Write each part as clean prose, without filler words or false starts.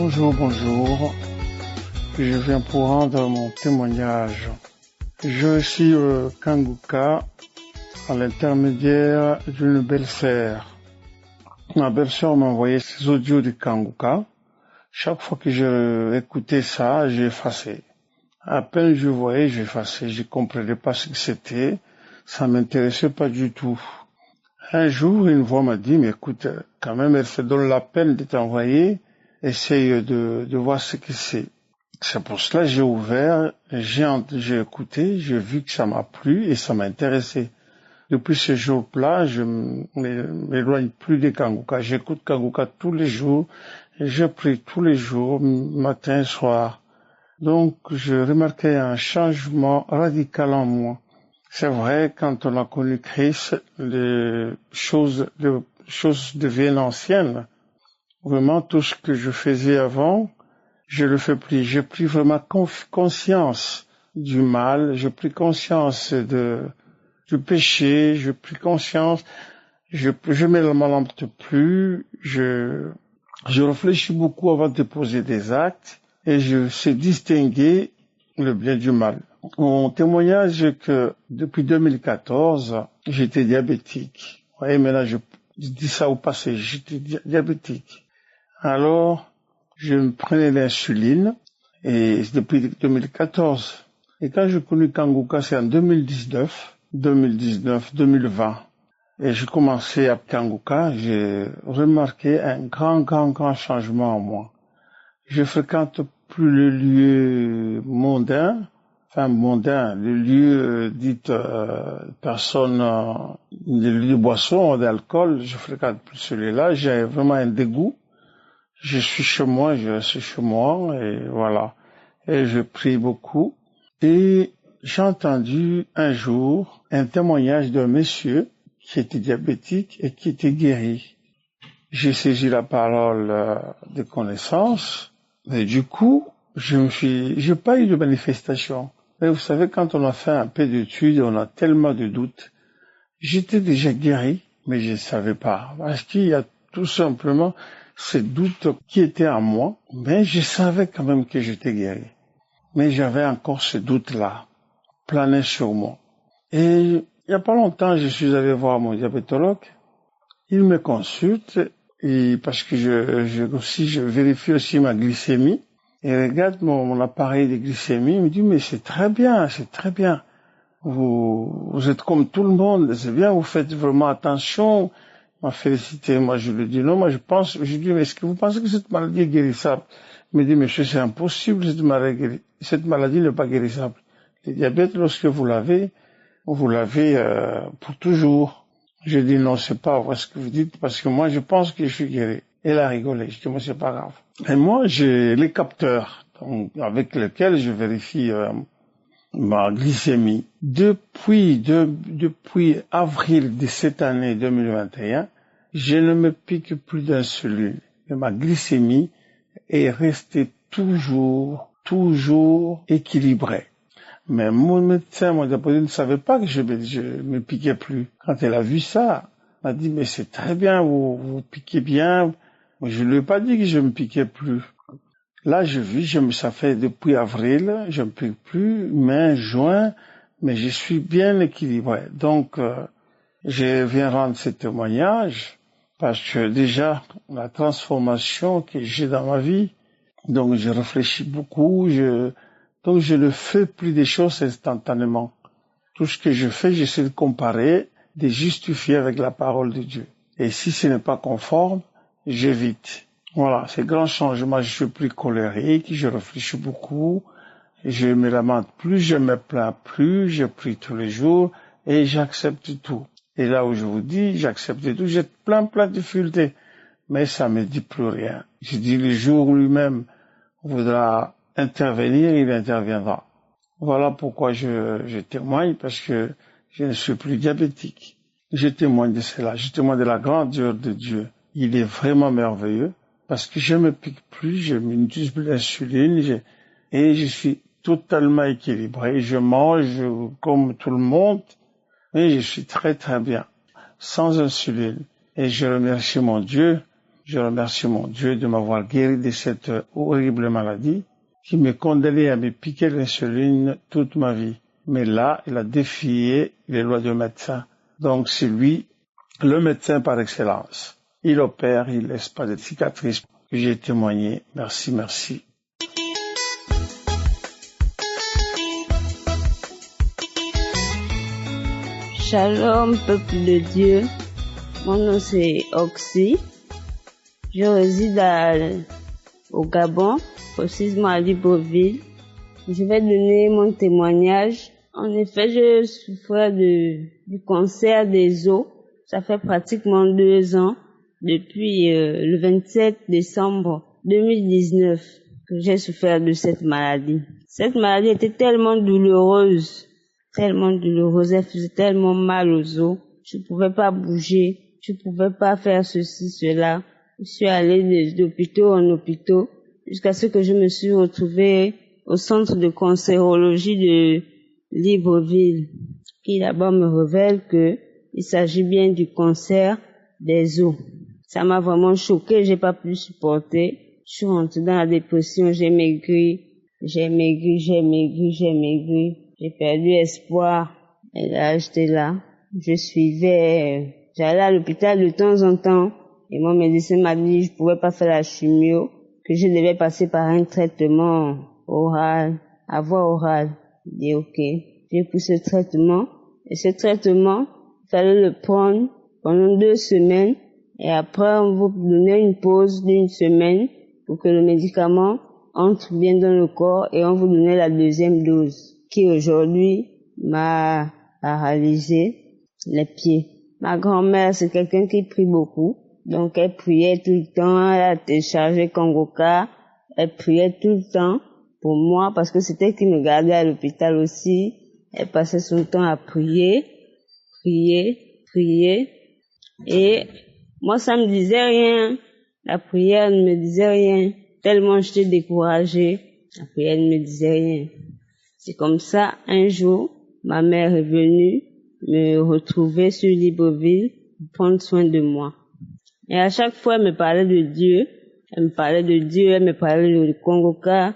Bonjour, bonjour. Je viens pour rendre mon témoignage. Je suis Kanguka à l'intermédiaire d'une belle-sœur. Ma belle-sœur m'a envoyé ces audios de Kanguka. Chaque fois que je écoutais ça, j'ai effacé. À peine je voyais, j'ai effacé. Je comprenais pas ce que c'était. Ça m'intéressait pas du tout. Un jour, une voix m'a dit, mais écoute, quand même, elle se donne la peine de t'envoyer. Essaye de voir ce que c'est. C'est pour cela que j'ai ouvert, j'ai écouté, j'ai vu que ça m'a plu et ça m'a intéressé. Depuis ce jour-là, je m'éloigne plus des Kanguka. J'écoute Kanguka tous les jours et je prie tous les jours, matin et soir. Donc, je remarquais un changement radical en moi. C'est vrai, quand on a connu Christ, les choses deviennent anciennes. Vraiment, tout ce que je faisais avant, je le fais plus. J'ai pris vraiment conscience du mal, j'ai pris conscience du péché, j'ai pris conscience, je me lamente plus, je réfléchis beaucoup avant de poser des actes et je sais distinguer le bien du mal. Mon témoignage est que depuis 2014, j'étais diabétique. Vous voyez, maintenant je dis ça au passé, j'étais diabétique. Alors, je me prenais l'insuline, et depuis 2014. Et quand j'ai connu Kanguka, c'est en 2019, 2020. Et j'ai commencé à Kanguka, j'ai remarqué un grand changement en moi. Je fréquente plus le lieu mondain, le lieu dit personne, le lieu de boisson, d'alcool, je fréquente plus celui-là, j'ai vraiment un dégoût. Je suis chez moi, je reste chez moi, et voilà. Et je prie beaucoup. Et j'ai entendu un jour un témoignage d'un monsieur qui était diabétique et qui était guéri. J'ai saisi la parole de connaissance, et du coup, j'ai pas eu de manifestation. Mais vous savez, quand on a fait un peu d'études, on a tellement de doutes. J'étais déjà guéri, mais je ne savais pas. Parce qu'il y a tout simplement ces doutes qui étaient en moi, mais je savais quand même que j'étais guéri. Mais j'avais encore ce doute-là, plané sur moi. Et il n'y a pas longtemps, je suis allé voir mon diabétologue. Il me consulte, et parce que je vérifie aussi ma glycémie. Et regarde mon appareil de glycémie, il me dit, mais c'est très bien, c'est très bien. Vous êtes comme tout le monde, c'est bien, vous faites vraiment attention. M'a félicité, moi je lui dis non, moi je dis, mais est-ce que vous pensez que cette maladie est guérissable? Il me dit, monsieur, c'est impossible, cette maladie n'est pas guérissable. Le diabète, lorsque vous l'avez pour toujours. Je dis non, c'est pas vrai ce que vous dites, parce que moi je pense que je suis guéri. Elle a rigolé, je dis, moi c'est pas grave. Et moi j'ai les capteurs, avec lesquels je vérifie ma glycémie. Depuis avril de cette année 2021, je ne me pique plus d'insuline. Et ma glycémie est restée toujours équilibrée. Mais mon médecin, mon diabétologue, ne savait pas que je me piquais plus. Quand elle a vu ça, elle m'a dit, mais c'est très bien, vous piquez bien. Je ne lui ai pas dit que je me piquais plus. Là, ça fait depuis avril, je ne pique plus, mai, juin, mais je suis bien équilibré. Donc, je viens rendre ce témoignage parce que déjà, la transformation que j'ai dans ma vie, donc je réfléchis beaucoup, donc je ne fais plus des choses instantanément. Tout ce que je fais, j'essaie de comparer, de justifier avec la parole de Dieu. Et si ce n'est pas conforme, j'évite. Voilà, c'est grand changement. Je suis plus colérique, je réfléchis beaucoup, je me lamente plus, je me plains plus, je prie tous les jours et j'accepte tout. Et là où je vous dis, j'accepte tout, j'ai plein de difficultés, mais ça me dit plus rien. Je dis le jour où lui-même voudra intervenir, il interviendra. Voilà pourquoi je témoigne, parce que je ne suis plus diabétique. Je témoigne de cela, je témoigne de la grandeur de Dieu. Il est vraiment merveilleux, parce que je me pique plus, je n'utilise plus l'insuline, et je suis totalement équilibré. Je mange comme tout le monde, mais je suis très bien, sans insuline. Et je remercie mon Dieu. Je remercie mon Dieu de m'avoir guéri de cette horrible maladie qui me condamnait à me piquer l'insuline toute ma vie. Mais là, il a défié les lois du médecin. Donc c'est lui, le médecin par excellence. Il opère, il laisse pas de cicatrices. J'ai témoigné. Merci, merci. Shalom, peuple de Dieu. Mon nom c'est Oxy. Je réside au Gabon, précisément à Libreville. Je vais donner mon témoignage. En effet, je souffrais du cancer des os. Ça fait pratiquement 2 ans, depuis le 27 décembre 2019, que j'ai souffert de cette maladie. Cette maladie était tellement douloureuse, elle faisait tellement mal aux os. Je pouvais pas bouger, je pouvais pas faire ceci, cela. Je suis allée d'hôpitaux en hôpitaux jusqu'à ce que je me suis retrouvée au centre de cancérologie de Libreville, qui là-bas me révèle que il s'agit bien du cancer des os. Ça m'a vraiment choquée, j'ai pas pu supporter. Je suis rentrée dans la dépression, j'ai maigri. J'ai perdu espoir. Et là, j'étais là. J'allais à l'hôpital de temps en temps. Et mon médecin m'a dit, je pouvais pas faire la chimio, que je devais passer par un traitement oral, à voie orale. J'ai dit, ok. J'ai pris ce traitement. Et ce traitement, il fallait le prendre pendant 2 semaines. Et après, on vous donnait une pause d'1 semaine pour que le médicament entre bien dans le corps et on vous donnait la 2e dose, qui aujourd'hui m'a paralysé les pieds. Ma grand-mère, c'est quelqu'un qui prie beaucoup. Donc, elle priait tout le temps, elle a téléchargé Kongoka, elle priait tout le temps pour moi parce que c'était elle qui me gardait à l'hôpital aussi. Elle passait son temps à prier. Et moi, ça me disait rien. La prière ne me disait rien. Tellement j'étais découragée. La prière ne me disait rien. C'est comme ça, un jour, ma mère est venue me retrouver sur Libreville pour prendre soin de moi. Et à chaque fois, elle me parlait de Dieu. Elle me parlait de Kongoka.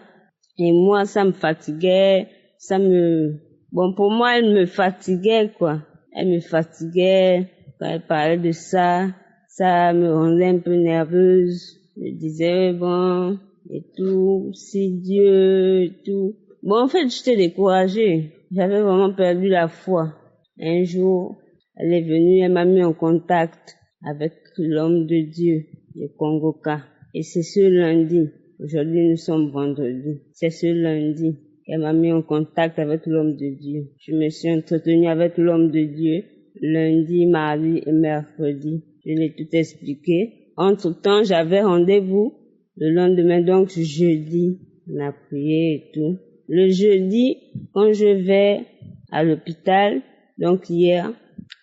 Et moi, ça me fatiguait. Pour moi, elle me fatiguait, quoi. Elle me fatiguait. Quand elle parlait de ça, ça me rendait un peu nerveuse. Je disais, bon, et tout, si Dieu, et tout. Bon, en fait, j'étais découragée. J'avais vraiment perdu la foi. Un jour, elle est venue, elle m'a mis en contact avec l'homme de Dieu, le Kongoka. Et c'est ce lundi, aujourd'hui nous sommes vendredi, c'est ce lundi qu'elle m'a mis en contact avec l'homme de Dieu. Je me suis entretenue avec l'homme de Dieu lundi, mardi et mercredi. Je l'ai tout expliqué. Entre-temps, j'avais rendez-vous le lendemain, donc jeudi, on a prié et tout. Le jeudi, quand je vais à l'hôpital, donc hier,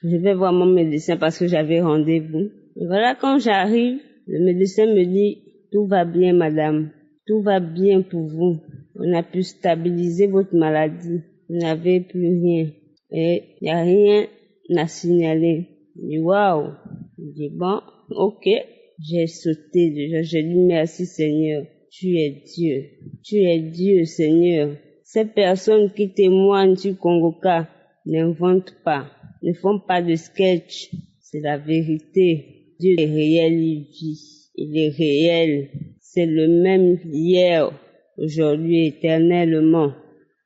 je vais voir mon médecin parce que j'avais rendez-vous. Et voilà, quand j'arrive, le médecin me dit, tout va bien, madame. Tout va bien pour vous. On a pu stabiliser votre maladie. Vous n'avez plus rien. Et il n'y a rien à signaler. Je dis, waouh. Je dis, bon, ok. J'ai sauté déjà. J'ai dit, merci Seigneur. Tu es Dieu. Tu es Dieu, Seigneur. Ces personnes qui témoignent sur Kongoka n'inventent pas. Ne font pas de sketch. C'est la vérité. Dieu est réel, il vit. Il est réel. C'est le même hier, aujourd'hui, éternellement.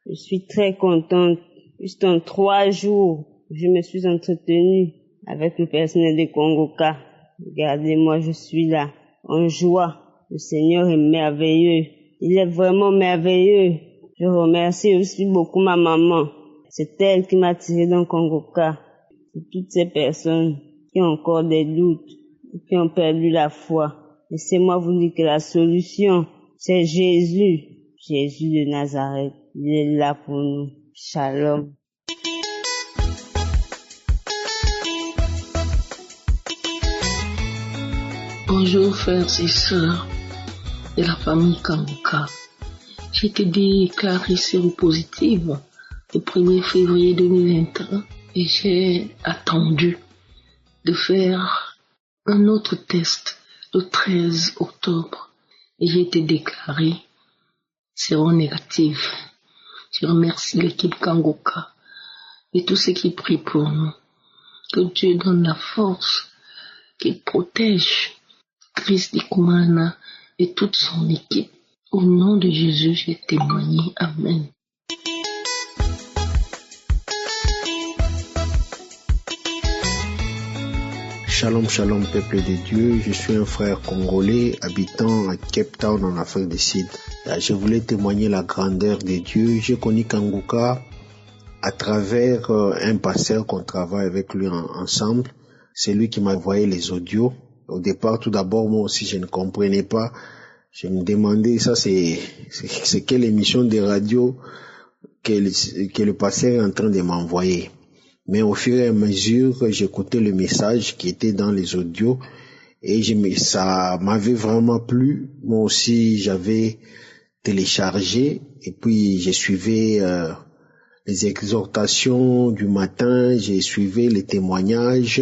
Je suis très contente. Juste en 3 jours, je me suis entretenue avec le personnel de Kongoka. Regardez-moi, je suis là, en joie. Le Seigneur est merveilleux. Il est vraiment merveilleux. Je remercie aussi beaucoup ma maman. C'est elle qui m'a tiré dans Kongoka. Et toutes ces personnes qui ont encore des doutes, qui ont perdu la foi. Laissez-moi vous dire que la solution, c'est Jésus. Jésus de Nazareth. Il est là pour nous. Shalom. Bonjour frères et sœurs de la famille Kongoka. J'ai été déclarée séropositive le 1er février 2021 et j'ai attendu de faire un autre test le 13 octobre et j'ai été déclarée séronégative. Je remercie l'équipe Kangoka et tous ceux qui prient pour nous. Que Dieu donne la force, qu'il protège Christ Dikumana et toute son équipe. Au nom de Jésus, j'ai témoigné. Amen. Shalom, shalom, peuple de Dieu. Je suis un frère congolais habitant à Cape Town en Afrique du Sud. Je voulais témoigner la grandeur de Dieu. J'ai connu Kangoka à travers un pasteur qu'on travaille avec lui ensemble. C'est lui qui m'a envoyé les audios. Au départ, tout d'abord, moi aussi, je ne comprenais pas. Je me demandais, ça c'est quelle émission de radio que le pasteur est en train de m'envoyer. Mais au fur et à mesure, j'écoutais le message qui était dans les audios et ça m'avait vraiment plu. Moi aussi, j'avais téléchargé et puis j'ai suivi les exhortations du matin, j'ai suivi les témoignages,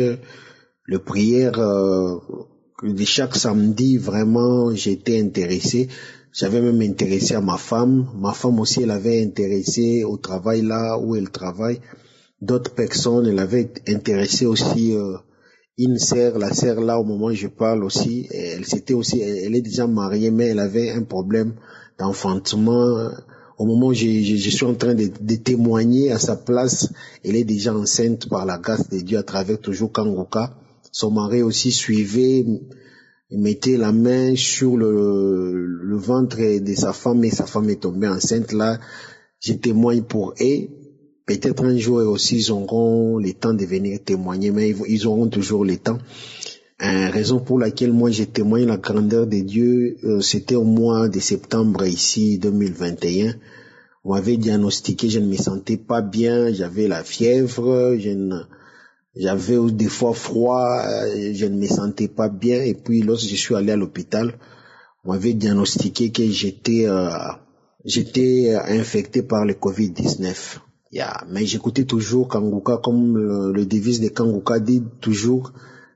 les prières de chaque samedi. Vraiment, j'étais intéressé. J'avais même intéressé à ma femme. Ma femme aussi, elle avait intéressé au travail là où elle travaille. D'autres personnes, elle avait intéressé aussi une sœur, la sœur là au moment où je parle aussi, elle est déjà mariée mais elle avait un problème d'enfantement. Au moment où je suis en train de témoigner à sa place, elle est déjà enceinte par la grâce de Dieu à travers toujours Kangoka. Son mari aussi suivait, mettait la main sur le ventre de sa femme et sa femme est tombée enceinte. Là, je témoigne pour eux. Peut-être un jour aussi ils auront le temps de venir témoigner, mais ils auront toujours le temps. Raison pour laquelle moi j'ai témoigné la grandeur de Dieu, c'était au mois de septembre ici 2021. On m'avait diagnostiqué, je ne me sentais pas bien, j'avais la fièvre, j'avais des fois froid, je ne me sentais pas bien. Et puis lorsque je suis allé à l'hôpital, on m'avait diagnostiqué que j'étais infecté par le Covid-19. Mais j'écoutais toujours Kangoka, comme le devise de Kangoka dit toujours,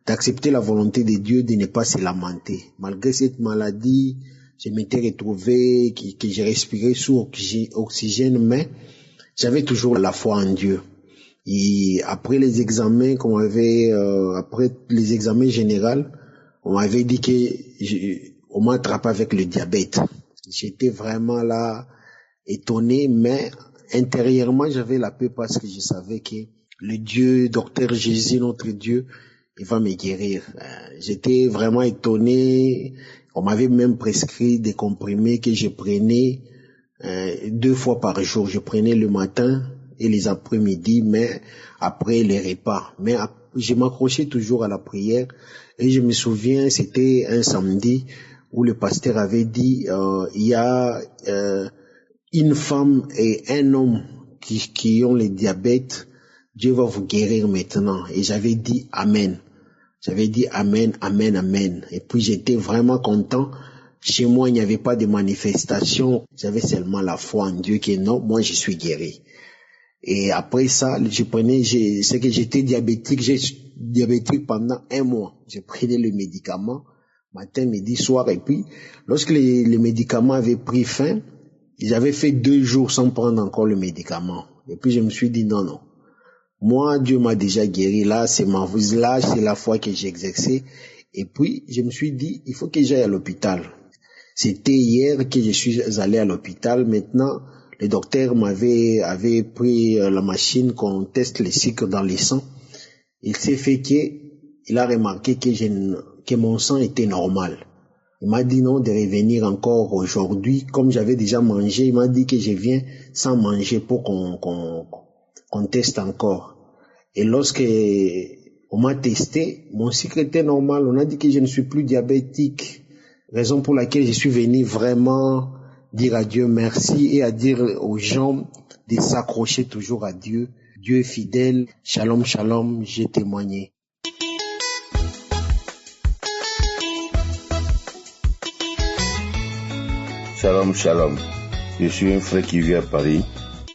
d'accepter la volonté de Dieu, de ne pas se lamenter. Malgré cette maladie, je m'étais retrouvé, que j'ai respiré sous oxygène, mais j'avais toujours la foi en Dieu. Et après les examens après les examens généraux, on m'avait dit on m'a attrapé avec le diabète. J'étais vraiment là, étonné, mais intérieurement, j'avais la paix parce que je savais que le Dieu, docteur Jésus, notre Dieu, il va me guérir. J'étais vraiment étonné. On m'avait même prescrit des comprimés que je prenais 2 fois par jour. Je prenais le matin et les après-midi, mais après les repas. Mais je m'accrochais toujours à la prière. Et je me souviens, c'était un samedi où le pasteur avait dit, il y a une femme et un homme qui ont le diabète, Dieu va vous guérir maintenant. Et j'avais dit Amen. J'avais dit Amen, Amen, Amen. Et puis j'étais vraiment content. Chez moi, il n'y avait pas de manifestation. J'avais seulement la foi en Dieu que non, moi je suis guéri. Et après ça, c'est que j'étais diabétique. J'ai diabétique pendant 1 mois. Je prenais le médicament, matin, midi, soir. Et puis, lorsque les médicaments avaient pris fin, j'avais fait 2 jours sans prendre encore le médicament. Et puis je me suis dit non. Moi, Dieu m'a déjà guéri. Là, c'est la foi que j'ai exercée. Et puis, je me suis dit, il faut que j'aille à l'hôpital. C'était hier que je suis allé à l'hôpital. Maintenant, le docteur avait pris la machine qu'on teste les sucres dans les sangs. Il s'est fait il a remarqué que mon sang était normal. Il m'a dit non de revenir encore aujourd'hui. Comme j'avais déjà mangé, il m'a dit que je viens sans manger pour qu'on teste encore. Et lorsque on m'a testé, mon sucre était normal. On a dit que je ne suis plus diabétique. Raison pour laquelle je suis venu vraiment dire à Dieu merci et à dire aux gens de s'accrocher toujours à Dieu. Dieu est fidèle. Shalom, shalom, j'ai témoigné. Shalom, shalom. Je suis un frère qui vit à Paris.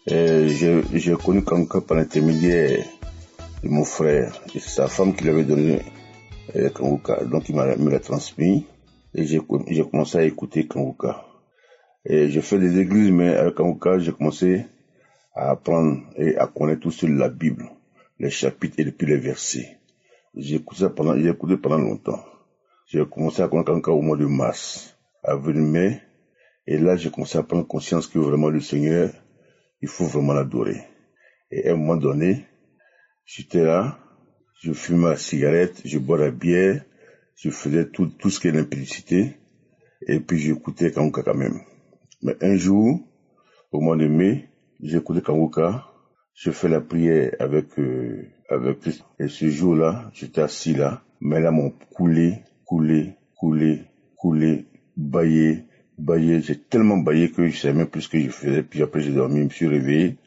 J'ai connu Kangoka par l'intermédiaire de mon frère et sa femme qui lui avait donné Kanguka. Donc il me l'a transmis et j'ai commencé à écouter Kanguka. Et j'ai fait des églises, mais avec Kanguka, j'ai commencé à apprendre et à connaître tout sur la Bible, les chapitres et puis les versets. J'ai écouté pendant longtemps. J'ai commencé à connaître Kanguka au mois de mars, avril, mai. Et là, j'ai commencé à prendre conscience que vraiment le Seigneur, il faut vraiment l'adorer. Et à un moment donné, j'étais là, je fumais la cigarette, je bois la bière, je faisais tout ce qui est l'impudicité, et puis j'écoutais Kanguka quand même. Mais un jour, au mois de mai, j'ai écouté Kanguka, je fais la prière avec Christ. Et ce jour-là, j'étais assis là, mes larmes ont coulé, baillé, j'ai tellement baillé que je savais même plus ce que je faisais, puis après j'ai dormi, je me suis réveillé,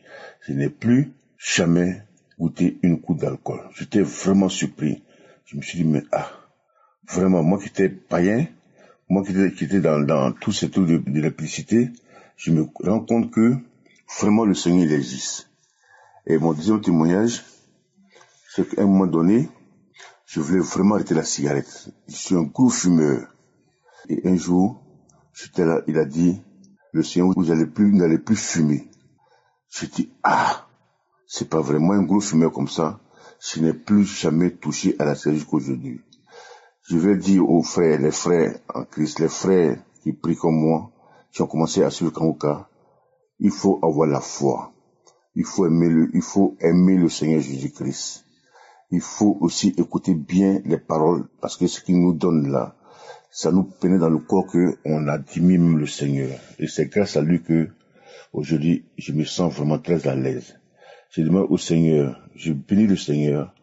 je n'ai plus jamais goûté une goutte d'alcool. J'étais vraiment surpris. Je me suis dit, mais vraiment, moi qui étais païen, moi qui étais dans tout ce truc de l'impudicité, je me rends compte que vraiment le Seigneur il existe. Et mon deuxième témoignage, c'est qu'à un moment donné, je voulais vraiment arrêter la cigarette. Je suis un gros fumeur. Et un jour, j'étais là, il a dit, le Seigneur, vous n'allez plus fumer. J'ai dit, c'est pas vraiment un gros fumeur comme ça. Je n'ai plus jamais touché à la cigarette jusqu'aujourd'hui. Je vais dire aux frères, les frères en Christ, les frères qui prient comme moi, qui ont commencé à suivre Kanguka, il faut avoir la foi. Il faut aimer le Seigneur Jésus-Christ. Il faut aussi écouter bien les paroles, parce que ce qu'il nous donne là, ça nous pénètre dans le corps qu'on admire même le Seigneur. Et c'est grâce à lui que, aujourd'hui, je me sens vraiment très à l'aise. Je demande au Seigneur, je bénis le Seigneur,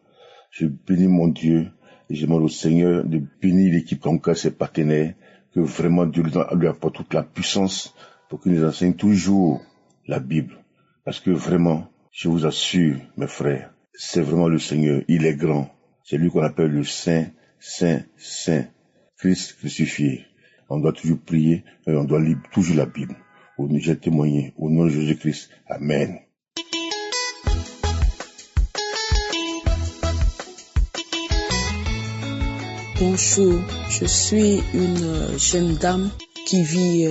je bénis mon Dieu, et je demande au Seigneur de bénir l'équipe Kanguka, ses partenaires, que vraiment Dieu lui apporte toute la puissance pour qu'il nous enseigne toujours la Bible. Parce que vraiment, je vous assure, mes frères, c'est vraiment le Seigneur, il est grand. C'est lui qu'on appelle le Saint, Christ crucifié. On doit toujours prier et on doit lire toujours la Bible. J'ai témoigné au nom de Jésus-Christ. Amen. Bonjour, je suis une jeune dame qui vit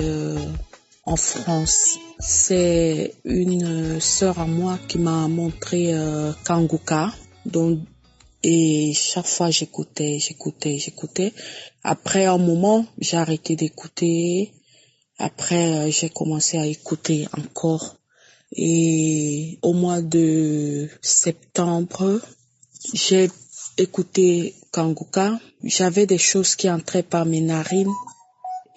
en France. C'est une sœur à moi qui m'a montré Kanguka, et chaque fois j'écoutais. Après un moment, j'ai arrêté d'écouter. Après, j'ai commencé à écouter encore. Et au mois de septembre, j'ai écouté Kanguka. J'avais des choses qui entraient par mes narines.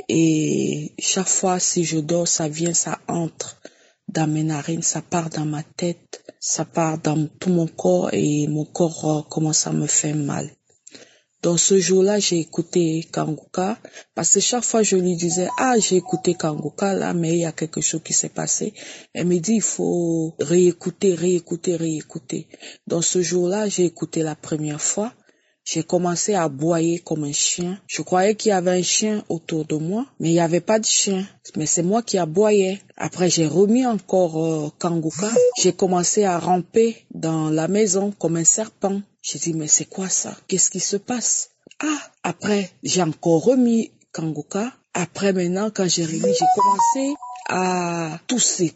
Et chaque fois, si je dors, ça vient, ça entre dans mes narines, ça part dans ma tête, ça part dans tout mon corps et mon corps commence à me faire mal. Donc ce jour-là, j'ai écouté Kanguka parce que chaque fois je lui disais, j'ai écouté Kanguka là, mais il y a quelque chose qui s'est passé. Elle me dit, il faut réécouter. Donc ce jour-là, j'ai écouté la première fois. J'ai commencé à aboyer comme un chien. Je croyais qu'il y avait un chien autour de moi, mais il n'y avait pas de chien. Mais c'est moi qui aboyais. Après, j'ai remis encore Kanguka. J'ai commencé à ramper dans la maison comme un serpent. J'ai dit, mais c'est quoi ça? Qu'est-ce qui se passe? Après, j'ai encore remis Kanguka. Après, maintenant, quand j'ai remis, j'ai commencé à tousser,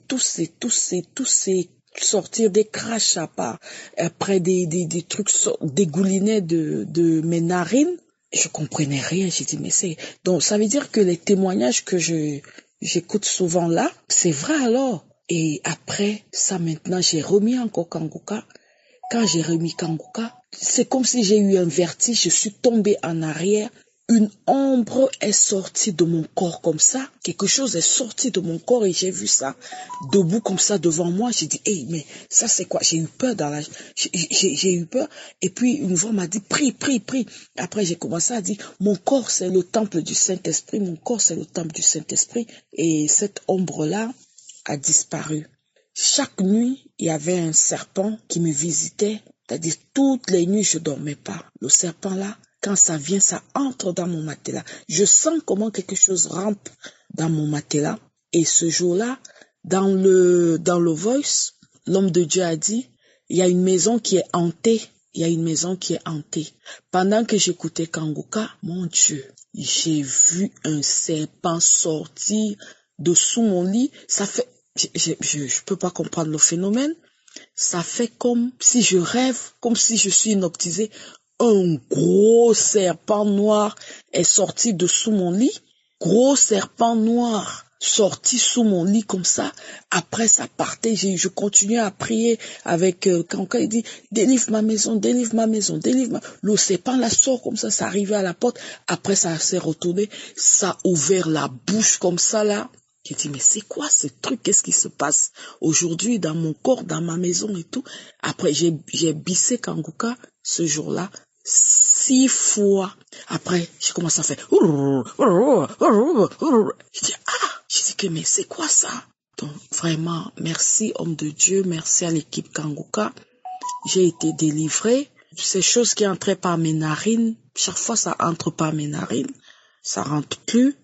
sortir des crachs à part, après des trucs dégoulinaient de mes narines. Je comprenais rien. J'ai dit, mais donc ça veut dire que les témoignages que j'écoute souvent là, c'est vrai alors. Et après ça, maintenant, j'ai remis encore Kanguka. Quand j'ai remis Kanguka, c'est comme si j'ai eu un vertige, je suis tombée en arrière. Une ombre est sortie de mon corps comme ça. Quelque chose est sorti de mon corps et j'ai vu ça debout comme ça devant moi. J'ai dit, mais ça c'est quoi? J'ai eu peur j'ai eu peur. Et puis une voix m'a dit, prie. Après j'ai commencé à dire, mon corps c'est le temple du Saint-Esprit. Et cette ombre-là a disparu. Chaque nuit, il y avait un serpent qui me visitait. C'est-à-dire toutes les nuits, je dormais pas. Le serpent là, quand ça vient, ça entre dans mon matelas. Je sens comment quelque chose rampe dans mon matelas. Et ce jour-là, dans le Voice, l'homme de Dieu a dit, il y a une maison qui est hantée. il y a une maison qui est hantée. Pendant que j'écoutais Kanguka, mon Dieu, j'ai vu un serpent sortir de sous mon lit. Ça fait, je peux pas comprendre le phénomène. Ça fait comme si je rêve, comme si je suis hypnotisée. Un gros serpent noir est sorti de sous mon lit. Gros serpent noir sorti sous mon lit comme ça. Après, ça partait. Je continuais à prier avec quand il dit délivre ma maison, délivre ma maison, délivre ma. Le serpent la sort comme ça arrivait à la porte. Après, ça s'est retourné. Ça a ouvert la bouche comme ça là. J'ai dit, mais c'est quoi ce truc? Qu'est-ce qui se passe aujourd'hui dans mon corps, dans ma maison et tout? Après, j'ai bissé Kanguka ce jour-là 6 fois. Après, j'ai commencé à faire. J'ai dit, j'ai dit que, mais c'est quoi ça? Donc, vraiment, merci, homme de Dieu, merci à l'équipe Kanguka. J'ai été délivrée. Ces choses qui entraient par mes narines, chaque fois ça entre par mes narines, ça rentre plus.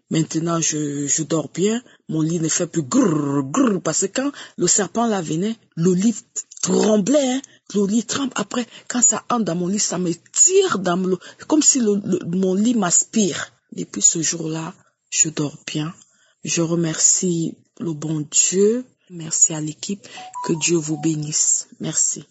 Maintenant, je dors bien, mon lit ne fait plus grrr, grrr, parce que quand le serpent là venait, le lit tremblait, hein, le lit tremble. Après, quand ça entre dans mon lit, ça me tire dans le, comme si mon lit m'aspire. Depuis ce jour-là, je dors bien. Je remercie le bon Dieu, merci à l'équipe, que Dieu vous bénisse. Merci.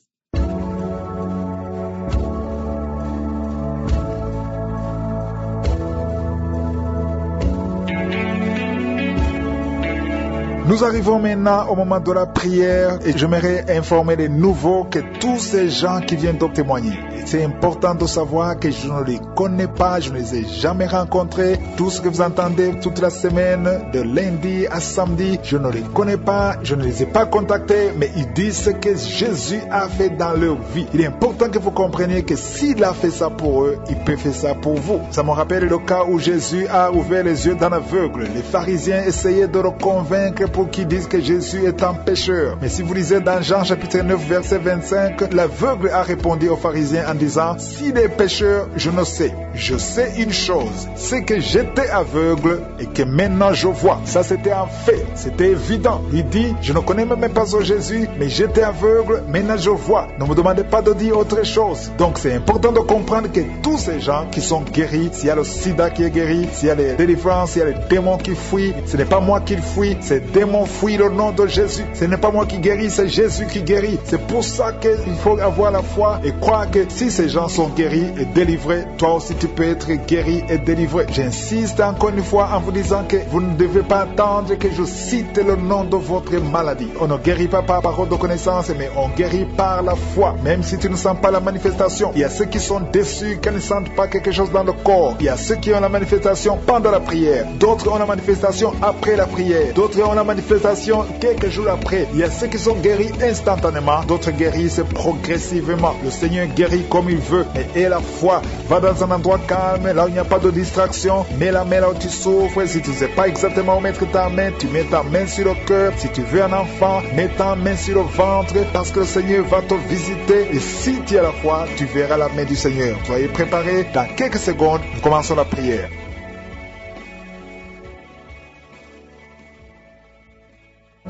Nous arrivons maintenant au moment de la prière et j'aimerais informer les nouveaux que tous ces gens qui viennent de témoigner, c'est important de savoir que je ne les connais pas, je ne les ai jamais rencontrés. Tout ce que vous entendez toute la semaine, de lundi à samedi, je ne les connais pas, je ne les ai pas contactés, mais ils disent ce que Jésus a fait dans leur vie. Il est important que vous compreniez que s'il a fait ça pour eux, il peut faire ça pour vous. Ça me rappelle le cas où Jésus a ouvert les yeux d'un aveugle. Les pharisiens essayaient de le convaincre pour qu'ils disent que Jésus est un pécheur. Mais si vous lisez dans Jean chapitre 9 verset 25, l'aveugle a répondu aux pharisiens en disant, s'il est pécheur, je ne sais. Je sais une chose, c'est que j'étais aveugle et que maintenant je vois. Ça c'était un fait, c'était évident. Il dit, je ne connais même pas Jésus, mais j'étais aveugle, maintenant je vois. Ne me demandez pas de dire autre chose. Donc c'est important de comprendre que tous ces gens qui sont guéris, s'il y a le sida qui est guéri, s'il y a les délivrances, s'il y a les démons qui fuient, ce n'est pas moi qui fuis, ces démons fuient le nom de Jésus. Ce n'est pas moi qui guéris, c'est Jésus qui guérit. C'est pour ça qu'il faut avoir la foi et croire que si ces gens sont guéris et délivrés, toi aussi tu peux être guéri et délivré. J'insiste encore une fois en vous disant que vous ne devez pas attendre que je cite le nom de votre maladie. On ne guérit pas par parole de connaissance, mais on guérit par la foi. Même si tu ne sens pas la manifestation, il y a ceux qui sont déçus quand ils ne sentent pas quelque chose dans le corps. Il y a ceux qui ont la manifestation pendant la prière. D'autres ont la manifestation après la prière. D'autres ont la manifestation quelques jours après. Il y a ceux qui sont guéris instantanément. D'autres guérissent progressivement. Le Seigneur guérit comme il veut. Mais aie la foi. Va dans un endroit calme, là où il n'y a pas de distraction. Mets la main là où tu souffres. Si tu ne sais pas exactement où mettre ta main, tu mets ta main sur le cœur. Si tu veux un enfant, mets ta main sur le ventre parce que le Seigneur va te visiter. Et si tu as la foi, tu verras la main du Seigneur. Soyez préparés. Dans quelques secondes, nous commençons la prière.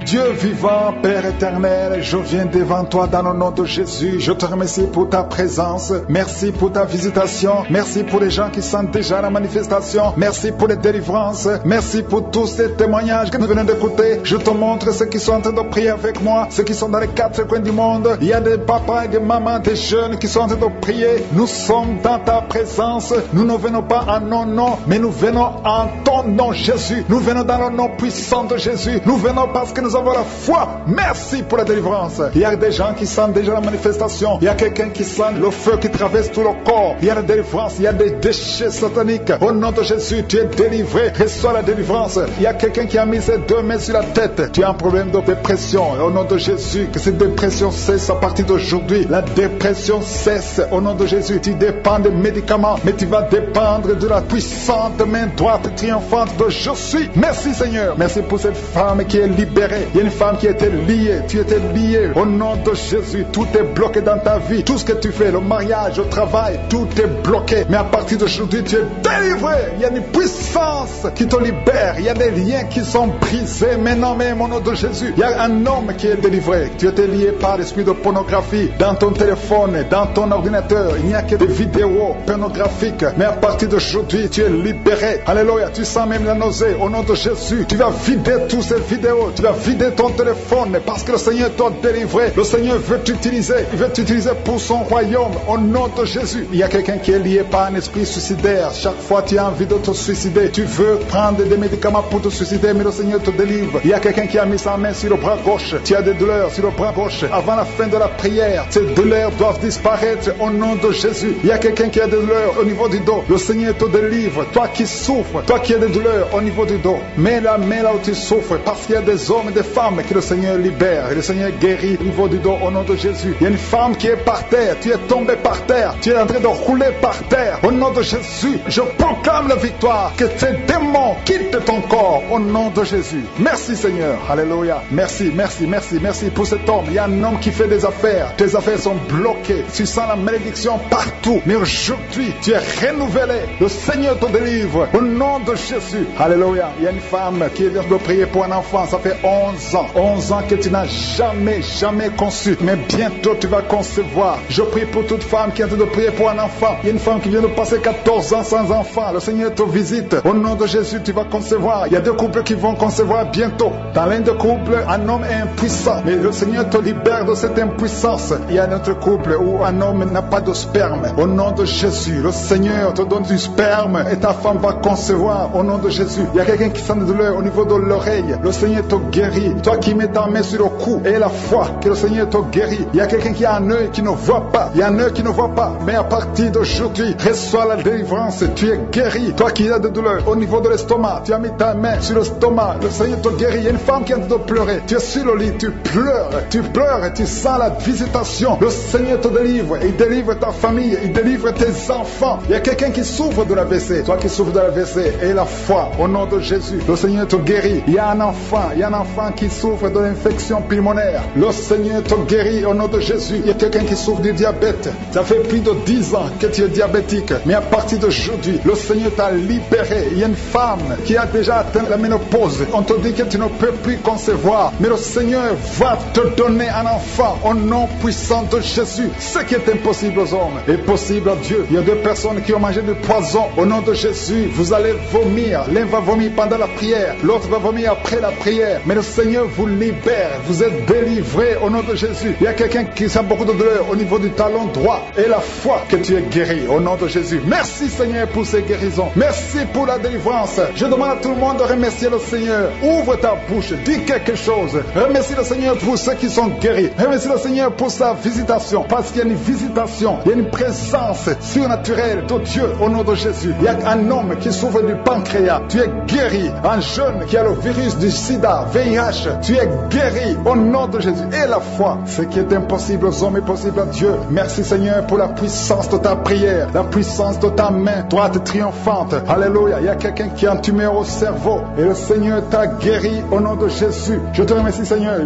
Dieu vivant, Père éternel, je viens devant toi dans le nom de Jésus. Je te remercie pour ta présence. Merci pour ta visitation. Merci pour les gens qui sentent déjà la manifestation. Merci pour les délivrances. Merci pour tous ces témoignages que nous venons d'écouter. Je te montre ceux qui sont en train de prier avec moi, ceux qui sont dans les 4 coins du monde. Il y a des papas et des mamans, des jeunes qui sont en train de prier. Nous sommes dans ta présence. Nous ne venons pas en nos noms, mais nous venons en ton nom, Jésus. Nous venons dans le nom puissant de Jésus. Nous venons parce que nous avons la foi. Merci pour la délivrance. Il y a des gens qui sentent déjà la manifestation. Il y a quelqu'un qui sent le feu qui traverse tout le corps. Il y a la délivrance. Il y a des déchets sataniques. Au nom de Jésus, tu es délivré. Reçois la délivrance. Il y a quelqu'un qui a mis ses 2 mains sur la tête. Tu as un problème de dépression. Au nom de Jésus, que cette dépression cesse à partir d'aujourd'hui. La dépression cesse. Au nom de Jésus, tu dépends des médicaments, mais tu vas dépendre de la puissante main droite triomphante de Jésus. Merci Seigneur. Merci pour cette femme qui est libérée. Il y a une femme qui était liée, tu étais lié. Au nom de Jésus, tout est bloqué dans ta vie. Tout ce que tu fais, le mariage, le travail, tout est bloqué. Mais à partir d'aujourd'hui, tu es délivré. Il y a une puissance qui te libère. Il y a des liens qui sont brisés. Maintenant même, au nom de Jésus, il y a un homme qui est délivré. Tu étais lié par l'esprit de pornographie. Dans ton téléphone, dans ton ordinateur, il n'y a que des vidéos pornographiques. Mais à partir d'aujourd'hui, tu es libéré. Alléluia, tu sens même la nausée. Au nom de Jésus, tu vas vider toutes ces vidéos. Tu vas vider ton téléphone parce que le Seigneur t'a délivré. Le Seigneur veut t'utiliser. Il veut t'utiliser pour son royaume. Au nom de Jésus. Il y a quelqu'un qui est lié par un esprit suicidaire. Chaque fois tu as envie de te suicider, tu veux prendre des médicaments pour te suicider, mais le Seigneur te délivre. Il y a quelqu'un qui a mis sa main sur le bras gauche. Tu as des douleurs sur le bras gauche. Avant la fin de la prière, ces douleurs doivent disparaître au nom de Jésus. Il y a quelqu'un qui a des douleurs au niveau du dos. Le Seigneur te délivre. Toi qui souffres, toi qui as des douleurs au niveau du dos, mets la main là où tu souffres, parce qu'il y a des hommes et des femmes que le Seigneur libère. Et le Seigneur guérit au niveau du dos au nom de Jésus. Il y a une femme qui est par terre. Tu es tombé par terre. Tu es en train de rouler par terre. Au nom de Jésus, je proclame la victoire. Que ces démons quittent ton corps au nom de Jésus. Merci Seigneur. Alléluia. Merci, merci, merci, merci pour cet homme. Il y a un homme qui fait des affaires. Tes affaires sont bloquées. Tu sens la malédiction partout. Mais aujourd'hui, tu es renouvelé. Le Seigneur te délivre au nom de Jésus. Alléluia. Il y a une femme qui vient de prier pour un enfant. Ça fait 11 ans. 11 ans que tu n'as jamais conçu. Mais bientôt tu vas concevoir. Je prie pour toute femme qui est en train de prier pour un enfant. Il y a une femme qui vient de passer 14 ans sans enfant. Le Seigneur te visite. Au nom de Jésus, tu vas concevoir. Il y a deux couples qui vont concevoir bientôt. Dans l'un des couples, un homme est impuissant. Mais le Seigneur te libère de cette impuissance. Il y a un autre couple où un homme n'a pas de sperme. Au nom de Jésus, le Seigneur te donne du sperme et ta femme va concevoir. Au nom de Jésus. Il y a quelqu'un qui sent de douleur au niveau de l'oreille. Le Seigneur te guérit. Toi qui mets ta main sur le cou et la foi que le Seigneur te guérit. Il y a quelqu'un qui a un œil qui ne voit pas. Il y a un œil qui ne voit pas. Mais à partir d'aujourd'hui, reçois la délivrance. Tu es guéri. Toi qui as des douleurs au niveau de l'estomac, tu as mis ta main sur l'estomac. Le Seigneur te guérit. Il y a une femme qui est en train de pleurer. Tu es sur le lit, tu pleures et tu sens la visitation. Le Seigneur te délivre. Il délivre ta famille. Il délivre tes enfants. Il y a quelqu'un qui souffre de l'AVC. Toi qui souffres de l'AVC et la foi au nom de Jésus. Le Seigneur te guérit. Il y a un enfant qui souffre de l'infection pulmonaire. Le Seigneur te guérit au nom de Jésus. Il y a quelqu'un qui souffre du diabète. Ça fait plus de 10 ans que tu es diabétique. Mais à partir d'aujourd'hui, le Seigneur t'a libéré. Il y a une femme qui a déjà atteint la ménopause. On te dit que tu ne peux plus concevoir. Mais le Seigneur va te donner un enfant au nom puissant de Jésus. Ce qui est impossible aux hommes est possible à Dieu. Il y a deux personnes qui ont mangé du poison. Au nom de Jésus, vous allez vomir. L'un va vomir pendant la prière. L'autre va vomir après la prière. Mais le Seigneur vous libère. Vous êtes délivrés au nom de Jésus. Il y a quelqu'un qui sent beaucoup de douleur au niveau du talon droit. Et la foi que tu es guéri au nom de Jésus. Merci Seigneur pour ces guérisons. Merci pour la délivrance. Je demande à tout le monde de remercier le Seigneur. Ouvre ta bouche. Dis quelque chose. Remercie le Seigneur pour ceux qui sont guéris. Remercie le Seigneur pour sa visitation. Parce qu'il y a une visitation. Il y a une présence surnaturelle de Dieu au nom de Jésus. Il y a un homme qui souffre du pancréas. Tu es guéri. Un jeune qui a le virus du sida, VIH. Tu es guéri au nom de Jésus. Et la foi. Ce qui est impossible aux hommes est possible à Dieu. Merci Seigneur pour la puissance de ta prière. La puissance de ta main droite triomphante. Alléluia. Il y a quelqu'un qui a un tumeur au cerveau. Et le Seigneur t'a guéri au nom de Jésus. Je te remercie Seigneur.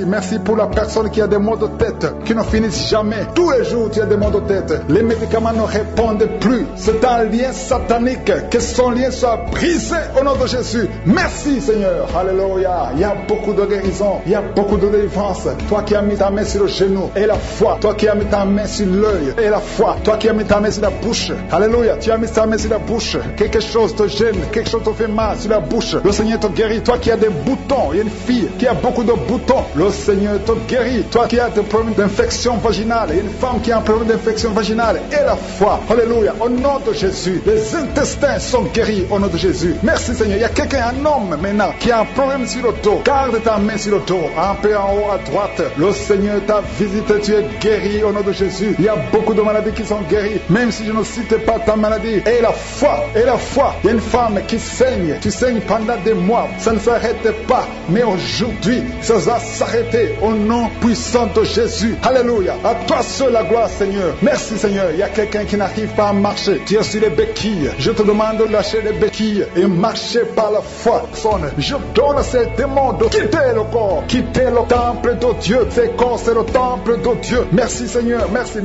Merci pour la personne qui a des maux de tête qui ne finissent jamais. Tous les jours tu as des maux de tête. Les médicaments ne répondent plus. C'est un lien satanique. Que son lien soit brisé au nom de Jésus. Merci Seigneur. Alléluia. Il y a beaucoup de guérison. Il y a beaucoup de délivrance. Toi qui as mis ta main sur le genou et la foi. Toi qui as mis ta main sur l'œil et la foi. Toi qui as mis ta main sur la bouche. Alléluia. Tu as mis ta main sur la bouche. Quelque chose te gêne. Quelque chose te fait mal sur la bouche. Le Seigneur te guérit. Toi qui as des boutons. Il y a une fille qui a beaucoup de boutons. Le Seigneur te guérit. Toi qui as des problèmes d'infection vaginale. Il y a une femme qui a un problème d'infection vaginale et la foi. Alléluia. Au nom de Jésus. Les intestins sont guéris au nom de Jésus. Merci Seigneur. Il y a quelqu'un, un homme maintenant, qui a un problème sur le dos. Garde ta main sur le dos. Un peu en haut à droite. Le Seigneur t'a visité. Tu es guéri au nom de Jésus. Il y a beaucoup de maladies qui sont guéries. Même si je ne cite pas ta maladie. Et la foi. Et la foi. Il y a une femme qui saigne. Tu saignes pendant des mois. Ça ne s'arrête pas. Mais aujourd'hui, ça va s'arrêter au nom puissant de Jésus. Alléluia. À toi seul la gloire Seigneur. Merci Seigneur. Il y a quelqu'un qui n'arrive pas à marcher. Tu es sur les béquilles. Je te demande de lâcher les béquilles et marcher par la foi. Je donne à ces démons de quitter le corps, quitter le temple de Dieu. Ces corps, c'est le temple de Dieu. Merci Seigneur, merci.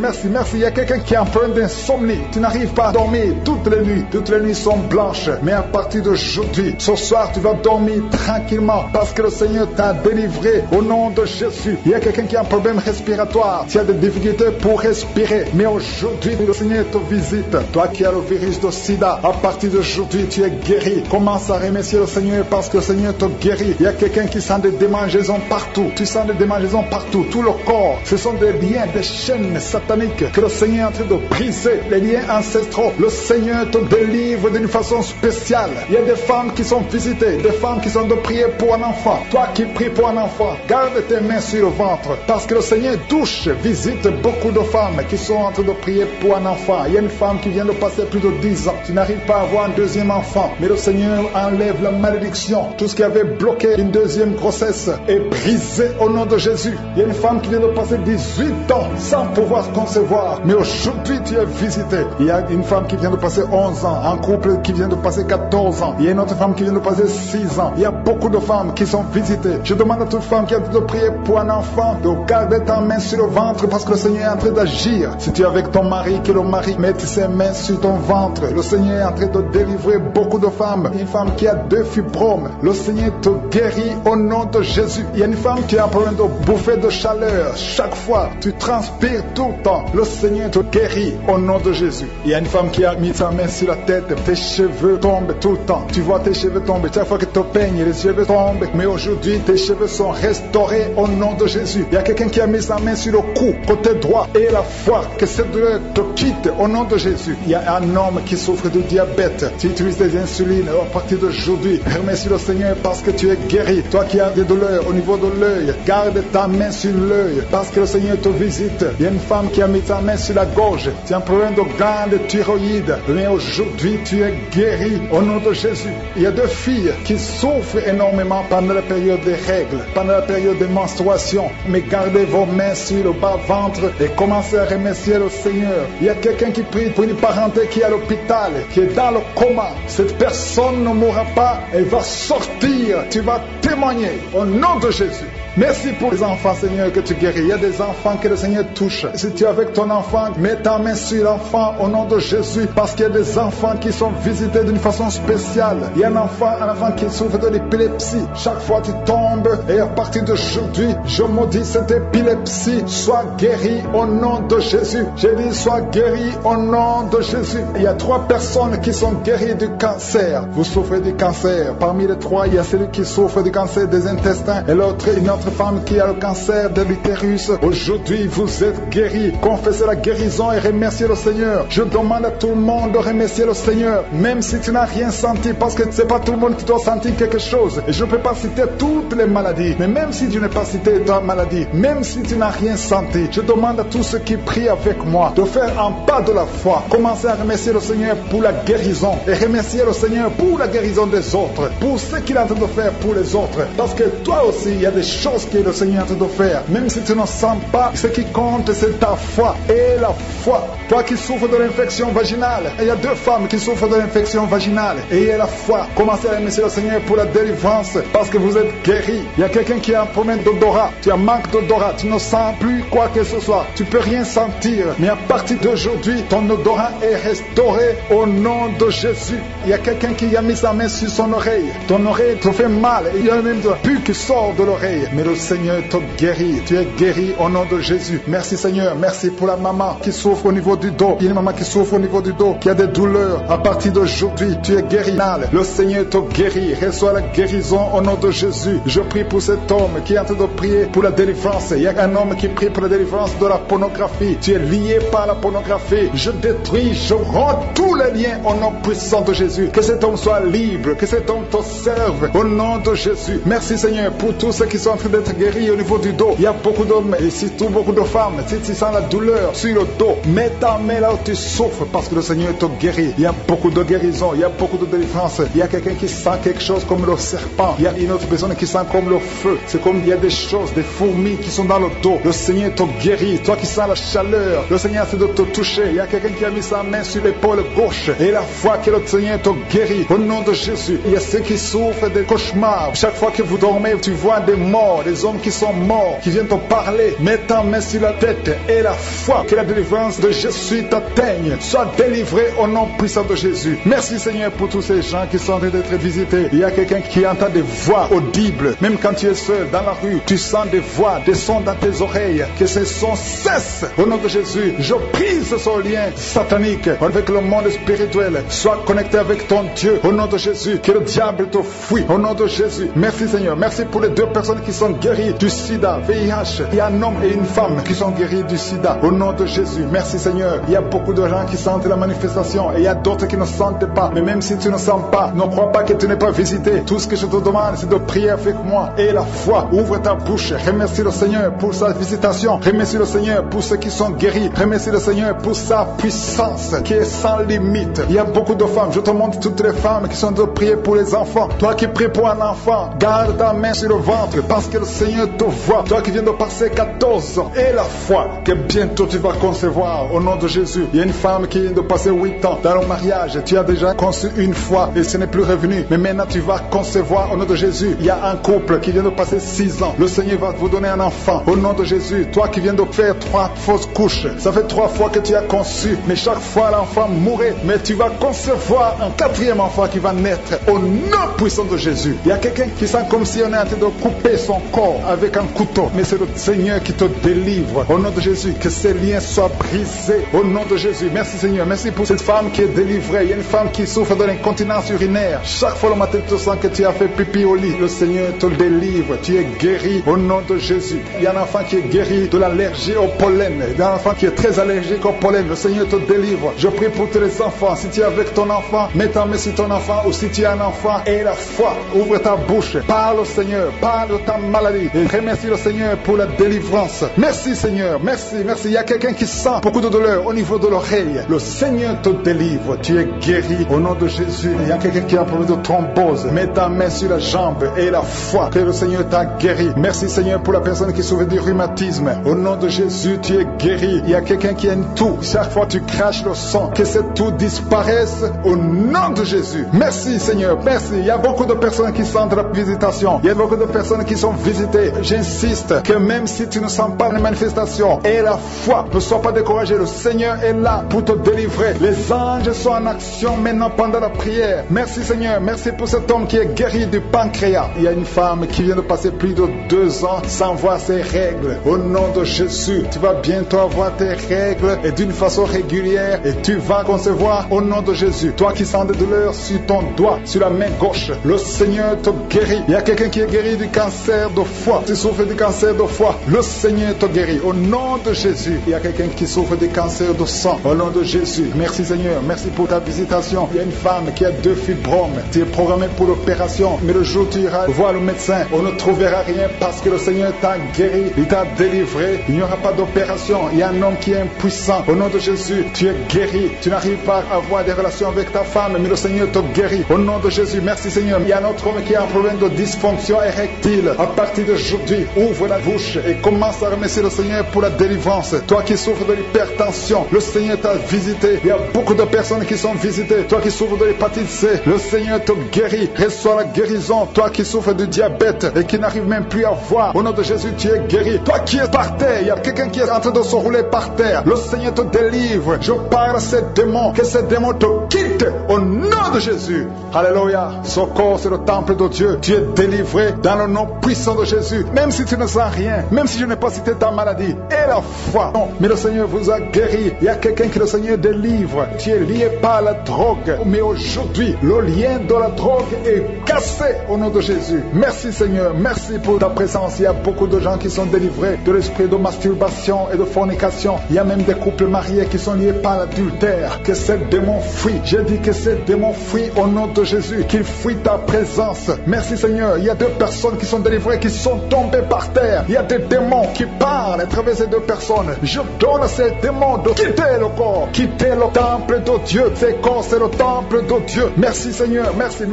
Il y a quelqu'un qui est en train d'insomnie. Tu n'arrives pas à dormir toutes les nuits. Toutes les nuits sont blanches. Mais à partir d'aujourd'hui, ce soir, tu vas dormir tranquillement parce que le Seigneur t'a délivré au nom de Jésus. Il y a quelqu'un qui a un problème respiratoire. Tu as des difficultés pour respirer. Mais aujourd'hui, le Seigneur te visite. Toi qui as le virus de sida, à partir d'aujourd'hui, tu es guéri. Commence à remercier le Seigneur parce que le Seigneur te guérit. Il y a quelqu'un qui sent des démangeaisons partout. Tu sens des démangeaisons partout. Tout le corps. Ce sont des liens, des chaînes sataniques que le Seigneur est en train de briser. Les liens ancestraux. Le Seigneur te délivre d'une façon spéciale. Il y a des femmes qui sont visitées. Des femmes qui sont de prier pour un enfant. Toi qui pries pour un enfant, garde tes mains sur le ventre. Parce que le Seigneur touche, visite beaucoup de femmes qui sont en train de prier pour un enfant. Il y a une femme qui vient de passer plus de 10 ans. Tu n'arrives pas à avoir un deuxième enfant. Mais le Seigneur enlève la malédiction. Tout ce qui avait bloqué une deuxième grossesse est brisé au nom de Jésus. Il y a une femme qui vient de passer 18 ans sans pouvoir concevoir. Mais aujourd'hui, tu es visité. Il y a une femme qui vient de passer 11 ans. Un couple qui vient de passer 14 ans. Il y a une autre femme qui vient de passer 6 ans. Il y a beaucoup de femmes qui sont visitées. Je demande à toute femme qui a de prier pour un enfant de garder ta main sur le ventre parce que le Seigneur est en train d'agir. Si tu es avec ton mari, que le mari mette ses mains sur ton ventre. Le Seigneur est en train de délivrer beaucoup de femmes. Une femme qui a 2 fibromes. Le Seigneur te guérit au nom de Jésus. Il y a une femme qui a un problème de bouffée de chaleur. Chaque fois, tu transpires tout le temps. Le Seigneur te guérit au nom de Jésus. Il y a une femme qui a mis sa main sur la tête. Tes cheveux tombent tout le temps. Tu vois tes cheveux tomber. Chaque fois que tu te peignes, les cheveux tombent. Mais aujourd'hui, tes cheveux sont restaurés au nom de Jésus. Il y a quelqu'un qui a mis sa main sur le cou, côté droit, et la foi. Que cette douleur te quitte au nom de Jésus. Il y a un homme qui souffre de diabète. Tu utilises des insulines. À partir d'aujourd'hui, remercie le Seigneur parce que tu es guéri. Toi qui as des douleurs au niveau de l'œil, garde ta main sur l'œil parce que le Seigneur te visite. Il y a une femme qui a mis sa main sur la gorge. Tu as un problème de glande thyroïde. Mais aujourd'hui, tu es guéri au nom de Jésus. Il y a 2 filles qui souffrent énormément pendant la période des règles, pendant la période des menstruations. Mais gardez vos mains sur le bas-ventre et commencez à remercier le Seigneur. Il y a quelqu'un qui prie pour une parenté qui est à l'hôpital, qui est dans le coma. Cette personne ne mourra pas, elle va sortir. Tu vas témoigner au nom de Jésus. Merci pour les enfants, Seigneur, que tu guéris. Il y a des enfants que le Seigneur touche. Si tu es avec ton enfant, mets ta main sur l'enfant au nom de Jésus, parce qu'il y a des enfants qui sont visités d'une façon spéciale. Il y a un enfant qui souffre de l'épilepsie. Chaque fois tu tombes, et à partir d'aujourd'hui, je maudis cette épilepsie. Sois guéri au nom de Jésus. J'ai dit, sois guéri au nom de Jésus. Il y a 3 personnes qui sont guéries du cancer. Vous souffrez du cancer. Parmi les 3, il y a celui qui souffre du cancer des intestins, et l'autre, une autre femme qui a le cancer de l'utérus. Aujourd'hui, vous êtes guéris. Confessez la guérison et remerciez le Seigneur. Je demande à tout le monde de remercier le Seigneur, même si tu n'as rien senti, parce que c'est pas tout le monde qui doit sentir quelque chose. Et je ne peux pas citer toutes les maladies, mais même si tu n'as pas cité ta maladie, même si tu n'as rien senti, je demande à tous ceux qui prient avec moi de faire un pas de la foi. Commencez à remercier le Seigneur pour la guérison et remercier le Seigneur pour la guérison des autres, pour ce qu'il est en train de faire pour les autres. Parce que toi aussi, il y a des choses que le Seigneur est en train de faire. Même si tu ne sens pas, ce qui compte, c'est ta foi. Et la foi. Toi qui souffres de l'infection vaginale, il y a 2 femmes qui souffrent de l'infection vaginale. Et il y a la foi. Commencez à remercier le Seigneur pour la délivrance, parce que vous êtes guéris. Il y a quelqu'un qui a un problème d'odorat. Tu as un manque d'odorat. Tu ne sens plus quoi que ce soit. Tu peux rien sentir. Mais à partir d'aujourd'hui, ton odorat est restauré au nom de Jésus. Il y a quelqu'un qui a mis sa main sur son oreille. Ton oreille te fait mal. Il y a même de la pus qui sort de l'oreille. Mais le Seigneur te guérit. Tu es guéri au nom de Jésus. Merci Seigneur. Merci pour la maman qui souffre au niveau du dos. Il y a une maman qui souffre au niveau du dos, qui a des douleurs. À partir d'aujourd'hui, tu es guéri. Le Seigneur te guérit. Reçois la guérison au nom de Jésus. Je prie pour cet homme qui est en train de prier pour la délivrance. Il y a un homme qui prie pour la délivrance de la pornographie. Tu es lié par la pornographie. Je détruis, je rends tous les liens au nom puissant de Jésus. Que cet homme soit libre. Que cet homme te serve au nom de Jésus. Merci Seigneur pour tous ceux qui sont en train besoin d'être guéri au niveau du dos. Il y a beaucoup d'hommes et surtout beaucoup de femmes. Si tu sens la douleur sur le dos, mets ta main là où tu souffres parce que le Seigneur te guérit. Il y a beaucoup de guérison, il y a beaucoup de délivrance. Il y a quelqu'un qui sent quelque chose comme le serpent. Il y a une autre personne qui sent comme le feu. C'est comme il y a des choses, des fourmis qui sont dans le dos. Le Seigneur te guérit. Toi qui sens la chaleur, le Seigneur essaie de te toucher. Il y a quelqu'un qui a mis sa main sur l'épaule gauche et la foi que le Seigneur te guérit. Au nom de Jésus, il y a ceux qui souffrent des cauchemars. Chaque fois que vous dormez, tu vois des morts, des hommes qui sont morts, qui viennent te parler. Mets ta main sur la tête et la foi que la délivrance de Jésus t'atteigne. Sois délivré au nom puissant de Jésus. Merci Seigneur pour tous ces gens qui sont en train d'être visités. Il y a quelqu'un qui entend des voix audibles. Même quand tu es seul dans la rue, tu sens des voix, des sons dans tes oreilles. Que ces sons cessent. Au nom de Jésus, je brise ce lien satanique avec le monde spirituel. Sois connecté avec ton Dieu. Au nom de Jésus, que le diable te fuit. Au nom de Jésus. Merci Seigneur. Merci pour les 2 personnes qui sont guéries du sida, VIH. Il y a un homme et une femme qui sont guéris du sida. Au nom de Jésus. Merci Seigneur. Il y a beaucoup de gens qui sentent la manifestation et il y a d'autres qui ne sentent pas. Mais même si tu ne sens pas, ne crois pas que tu n'es pas visité. Tout ce que je te demande, c'est de prier avec moi. Et la foi, ouvre ta bouche. Remercie le Seigneur pour sa visitation. Remercie le Seigneur pour ceux qui sont guéris. Remercie le Seigneur pour sa puissance qui est sans limite. Il y a beaucoup de femmes. Je te montre toutes les femmes qui sont de prier pour les enfants. Toi qui pries pour un enfant, garde ta main sur le ventre parce que le Seigneur te voit. Toi qui viens de passer 14 ans et la foi que bientôt tu vas concevoir au nom de Jésus. Il y a une femme qui vient de passer 8 ans dans le mariage. Tu as déjà conçu une fois et ce n'est plus revenu. Mais maintenant tu vas concevoir au nom de Jésus. Il y a un couple qui vient de passer 6 ans. Le Seigneur va vous donner un enfant au nom de Jésus. Toi qui viens de faire 3 fausses couches. Ça fait 3 fois que tu as conçu. Mais chaque fois l'enfant mourait. Mais tu vas concevoir un 4e enfant qui va naître au nom puissant de Jésus. Il y a quelqu'un qui sent comme si on est en train de couper son corps avec un couteau. Mais c'est le Seigneur qui te délivre. Au nom de Jésus, que ces liens soient brisés. Au nom de Jésus. Merci Seigneur. Merci pour cette femme qui est délivrée. Il y a une femme qui souffre de l'incontinence urinaire. Chaque fois le matin, tu sens que tu as fait pipi au lit. Le Seigneur te délivre. Tu es guéri au nom de Jésus. Il y a un enfant qui est guéri de l'allergie au pollen. Il y a un enfant qui est très allergique au pollen. Le Seigneur te délivre. Je prie pour tous les enfants. Si tu es avec ton enfant, mets ta main sur ton enfant. Ou si tu es un enfant, et la foi. Ouvre ta bouche. Parle au Seigneur. Parle de ta maladie. Et remercie le Seigneur pour la délivrance. Merci Seigneur. Merci. Merci. Il y a quelqu'un qui sent beaucoup de douleur au niveau de l'oreille. Le Seigneur te délivre. Tu es guéri au nom de Jésus. Il y a quelqu'un qui a un problème de thrombose. Mets ta main sur la jambe et la foi que le Seigneur t'a guéri. Merci Seigneur pour la personne qui souffre du rhumatisme. Au nom de Jésus, tu es guéri. Il y a quelqu'un qui a une toux. Chaque fois tu craches le sang, que cette toux disparaisse au nom de Jésus. Merci Seigneur. Merci. Il y a beaucoup de personnes qui sentent la visitation. Il y a beaucoup de personnes qui sont visitées. J'insiste que même si tu ne sens pas les manifestations et la foi, ne sois pas découragé. Le Seigneur est là pour te délivrer. Les anges sont en action maintenant pendant la prière. Merci Seigneur. Merci pour cet homme qui est guéri du pancréas. Il y a une femme qui vient de passer plus de 2 ans sans voir ses règles. Au nom de Jésus, tu vas bientôt avoir tes règles et d'une façon régulière et tu vas concevoir au nom de Jésus. Toi qui sens des douleurs sur ton doigt, sur la main gauche, le Seigneur te guérit. Il y a quelqu'un qui est guéri du cancer de foie. Tu souffres du cancer de foie, le Seigneur te guérit au nom de Jésus. Il y a quelqu'un qui souffre du cancer de sang au nom de Jésus. Merci Seigneur. Merci pour ta visitation. Il y a une femme qui a 2 fibromes. Tu es programmé pour l'opération, mais le jour où tu iras voir le médecin, on ne trouvera rien parce que le Seigneur t'a guéri, il t'a délivré. Il n'y aura pas d'opération. Il y a un homme qui est impuissant. Au nom de Jésus, tu es guéri. Tu n'arrives pas à avoir des relations avec ta femme, mais le Seigneur te guérit. Au nom de Jésus, merci Seigneur. Il y a un autre homme qui a un problème de dysfonction érectile. À partir d'aujourd'hui, ouvre la bouche et commence à remercier le Seigneur pour la délivrance. Toi qui souffres de l'hypertension, le Seigneur t'a visité. Il y a beaucoup de personnes qui sont visitées. Toi qui souffres de l'hépatite C, le Seigneur te guérit. Reçois la guérison. Toi qui souffres de diabète et qui n'arrive même plus à voir, au nom de Jésus, tu es guéri. Toi qui es par terre, il y a quelqu'un qui est en train de se rouler par terre. Le Seigneur te délivre. Je parle à ces démons, que ces démons te quittent au nom de Jésus. Alléluia. Ce corps, c'est le temple de Dieu. Tu es délivré dans le nom puissant de Jésus. Même si tu ne sens rien, même si je n'ai pas cité ta maladie, et la foi. Non, mais le Seigneur vous a guéri. Il y a quelqu'un que le Seigneur délivre. Tu es lié par la drogue. Mais aujourd'hui, le lien de la drogue est cassé au nom de Jésus. Merci Seigneur. Merci pour ta présence. Il y a beaucoup de gens qui sont délivrés de l'esprit de masturbation et de fornication. Il y a même des couples mariés qui sont liés par l'adultère. Que ces démons fuient. J'ai dit que ces démons fuient au nom de Jésus, qu'il fuit ta présence. Merci Seigneur, il y a 2 personnes qui sont délivrées, qui sont tombées par terre. Il y a des démons qui parlent à travers ces 2 personnes. Je donne à ces démons de quitter le corps, quitter le temple de Dieu. Ces corps, c'est le temple de Dieu. Merci Seigneur, merci.